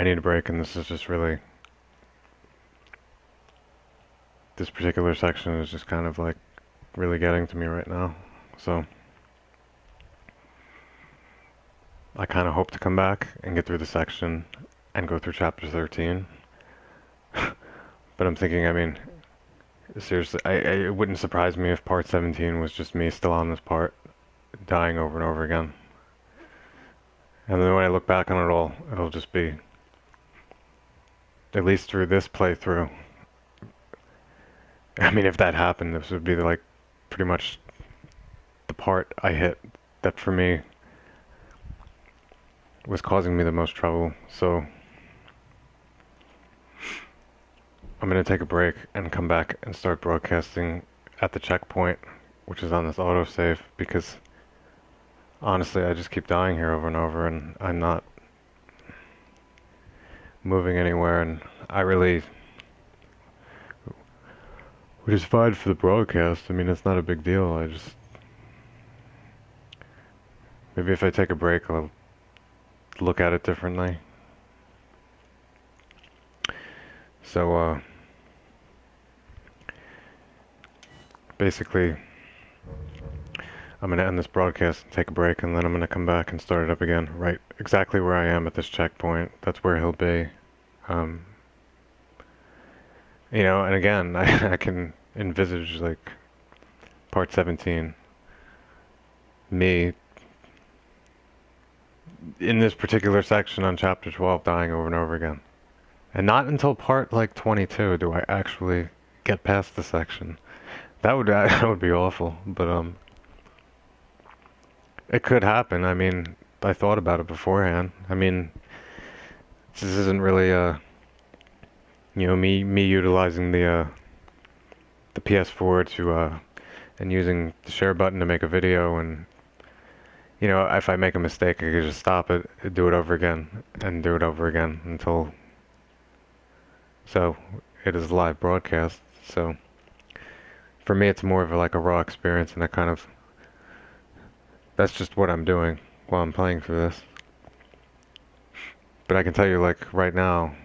need a break, and this is just really, this particular section is just kind of like really getting to me right now, so I kind of hope to come back and get through the section and go through chapter 13. But I'm thinking, I mean, seriously, it wouldn't surprise me if part 17 was just me still on this part, dying over and over again. And then when I look back on it all, it'll just be, at least through this playthrough, I mean, if that happened, this would be like pretty much the part I hit that for me was causing me the most trouble. So I'm gonna take a break and come back and start broadcasting at the checkpoint, which is on this autosave, because honestly I just keep dying here over and over, and I'm not moving anywhere, and I really... Which is fine for the broadcast. I mean, it's not a big deal. I just... Maybe if I take a break, I'll look at it differently. So, basically, I'm going to end this broadcast and take a break, and then I'm going to come back and start it up again, right exactly where I am at this checkpoint. That's where he'll be. You know, and again, I can envisage, like, part 17, me, in this particular section on chapter 12, dying over and over again. And not until part, like, 22 do I actually get past the section that would be awful, but it could happen. I mean, I thought about it beforehand. I mean, this isn't really me utilizing the PS4 to and using the share button to make a video, and if I make a mistake, I could just stop it, do it over again, and do it over again until. So it is a live broadcast. So for me, it's more of like a raw experience, and that's just what I'm doing while I'm playing through this. But I can tell you, like right now,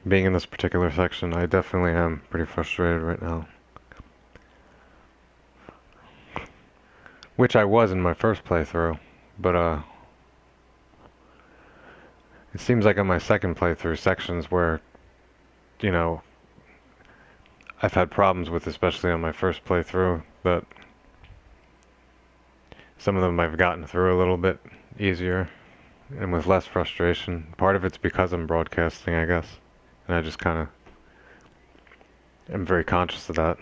being in this particular section, I definitely am pretty frustrated right now. Which I was in my first playthrough, but it seems like on my second playthrough, sections where, you know, I've had problems with, especially on my first playthrough, that some of them I've gotten through a little bit easier and with less frustration. Part of it's because I'm broadcasting, I guess, and I just kind of am very conscious of that.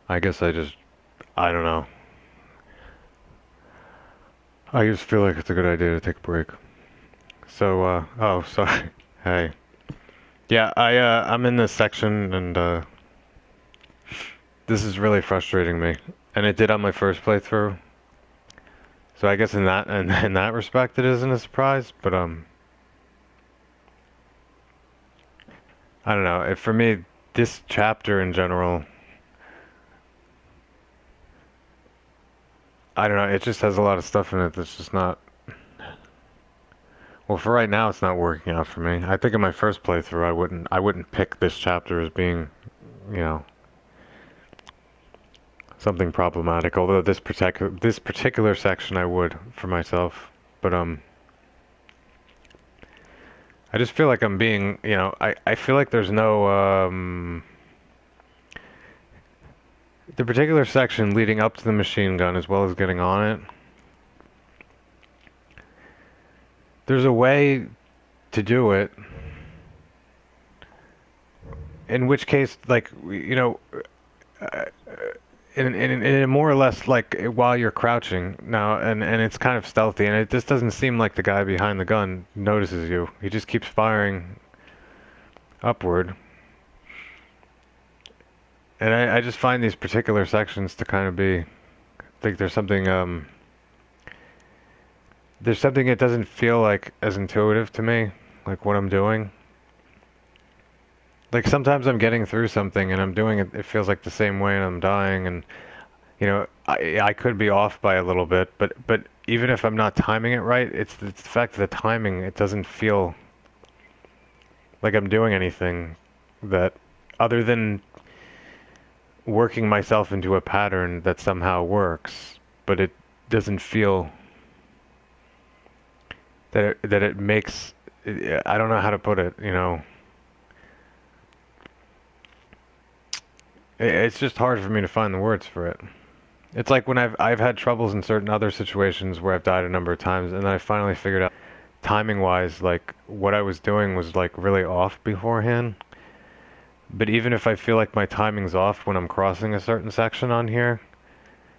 I guess I don't know. I just feel like it's a good idea to take a break. So, oh, sorry. Hey. Yeah, I'm in this section, and this is really frustrating me. And it did on my first playthrough. So I guess in that respect it isn't a surprise, but I don't know. For me, this chapter in general, I don't know, it just has a lot of stuff in it that's just not. Well, for right now, it's not working out for me. I think in my first playthrough, I wouldn't pick this chapter as being, you know, something problematic. Although this particular section, I would for myself. But I just feel like I'm being, I feel like there's no the particular section leading up to the machine gun, as well as getting on it. There's a way to do it, in which case, like, in a more or less like while you're crouching now, and it's kind of stealthy, and it just doesn't seem like the guy behind the gun notices you. He just keeps firing upward, and I just find these particular sections to kind of be, I think there's something it doesn't feel like as intuitive to me, like what I'm doing. Like sometimes I'm getting through something and I'm doing it, it feels like the same way, and I'm dying, and I could be off by a little bit, but even if I'm not timing it right, it's the fact that the timing, it doesn't feel like I'm doing anything that other than working myself into a pattern that somehow works, but it doesn't feel that it makes, I don't know how to put it, It's just hard for me to find the words for it. It's like when I've had troubles in certain other situations where I've died a number of times, and I finally figured out timing wise, like what I was doing was like really off beforehand. But even if I feel like my timing's off when I'm crossing a certain section on here,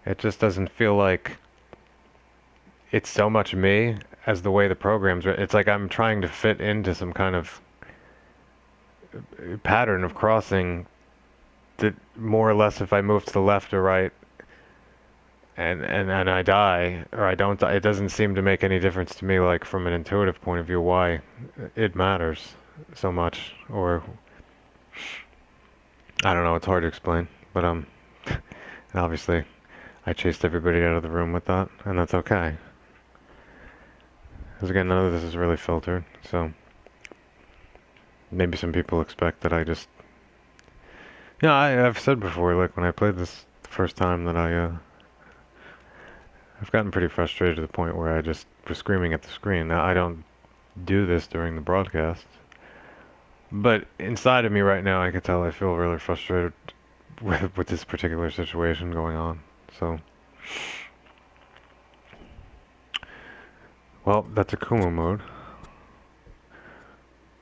it just doesn't feel like it's so much me as the way the program's written. It's like I'm trying to fit into some kind of pattern of crossing that more or less if I move to the left or right and I die or I don't die, it doesn't seem to make any difference to me, like from an intuitive point of view, why it matters so much. Or I don't know, it's hard to explain, but and obviously I chased everybody out of the room with that, and that's okay. Because again, none of this is really filtered, so maybe some people expect that I just... Yeah, I've said before, like when I played this the first time, that I've gotten pretty frustrated to the point where I just was screaming at the screen. Now, I don't do this during the broadcast, but inside of me right now, I can tell I feel really frustrated with this particular situation going on. So, well, that's AKUMU mode.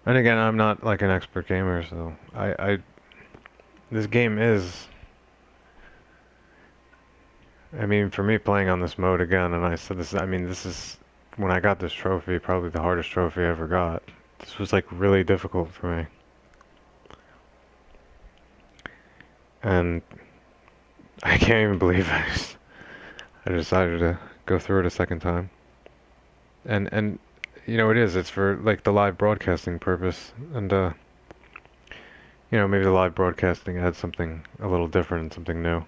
And again, I'm not like an expert gamer, so this game is, I mean, for me playing on this mode again, and I said this, I mean, this is, when I got this trophy, probably the hardest trophy I ever got. This was like really difficult for me. And I can't even believe I decided to go through it a second time. And you know, it's for like the live broadcasting purpose, and you know, maybe the live broadcasting adds something a little different and something new.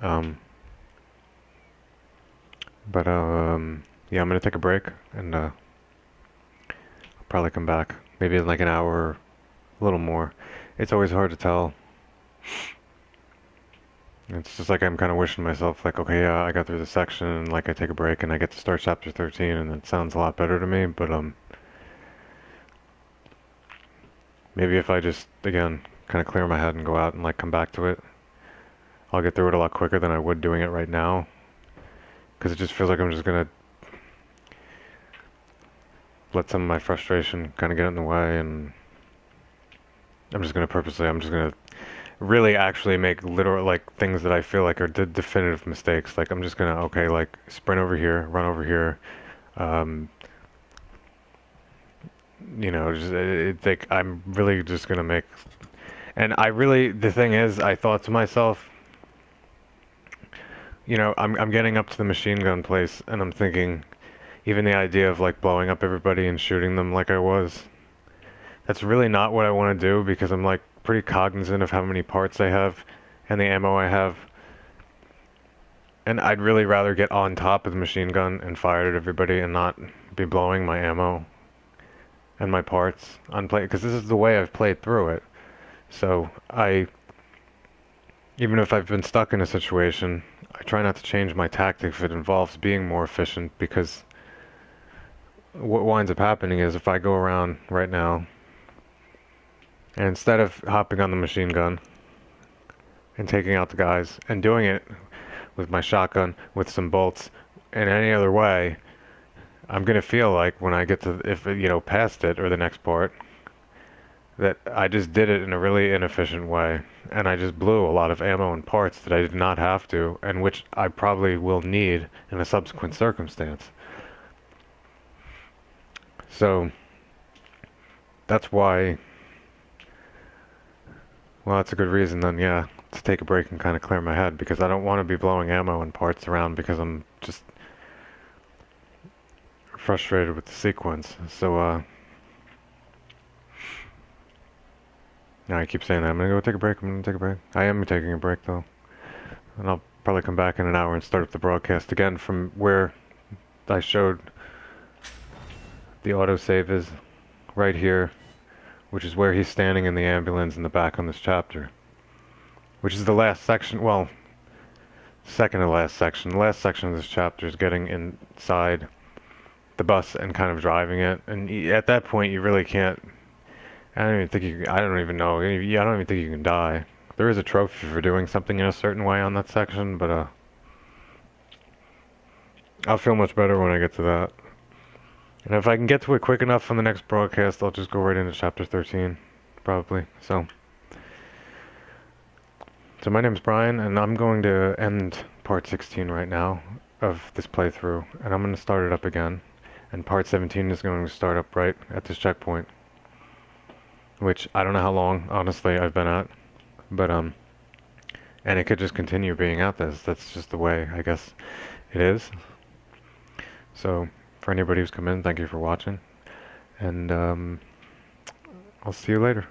Um, but yeah, I'm gonna take a break, and I'll probably come back maybe in like an hour, or a little more. It's always hard to tell. It's just like I'm kind of wishing myself like, okay, yeah, I got through this section, and like I take a break, and I get to start chapter 13, and it sounds a lot better to me. But maybe if I just again kind of clear my head and go out and like come back to it, I'll get through it a lot quicker than I would doing it right now. Because it just feels like I'm just gonna let some of my frustration kind of get in the way, and I'm just gonna really actually make literal like things that I feel like are definitive mistakes. Like I'm just gonna okay, like sprint over here, run over here, um, you know, just like I'm really just gonna make. And I really, the thing is, I thought to myself, you know, I'm getting up to the machine gun place, and I'm thinking, even the idea of like blowing up everybody and shooting them like I was, that's really not what I want to do because I'm like pretty cognizant of how many parts I have and the ammo I have. And I'd really rather get on top of the machine gun and fire at everybody and not be blowing my ammo and my parts on play because this is the way I've played through it. So even if I've been stuck in a situation, I try not to change my tactic if it involves being more efficient because what winds up happening is if I go around right now and instead of hopping on the machine gun and taking out the guys and doing it with my shotgun with some bolts in any other way, I'm gonna feel like when I get to if you know past it or the next part that I just did it in a really inefficient way and I just blew a lot of ammo and parts that I did not have to and which I probably will need in a subsequent circumstance. So that's why, well, that's a good reason then, yeah, to take a break and kind of clear my head because I don't want to be blowing ammo and parts around because I'm just frustrated with the sequence. So, yeah, I keep saying that. I'm gonna go take a break. I'm gonna take a break. I am taking a break though, and I'll probably come back in an hour and start up the broadcast again from where I showed the autosave is right here, which is where he's standing in the ambulance in the back on this chapter, which is the last section. Well, second to last section. The last section of this chapter is getting inside the bus and kind of driving it, and at that point you really can't. I don't even think you. I don't even know. I don't even think you can die. There is a trophy for doing something in a certain way on that section, but I'll feel much better when I get to that. And if I can get to it quick enough on the next broadcast, I'll just go right into chapter 13, probably. So my name's Brian, and I'm going to end part 16 right now of this playthrough, and I'm going to start it up again. And part 17 is going to start up right at this checkpoint, which I don't know how long, honestly, I've been at, but and it could just continue being at this. That's just the way, I guess, it is. So, for anybody who's come in, thank you for watching, and I'll see you later.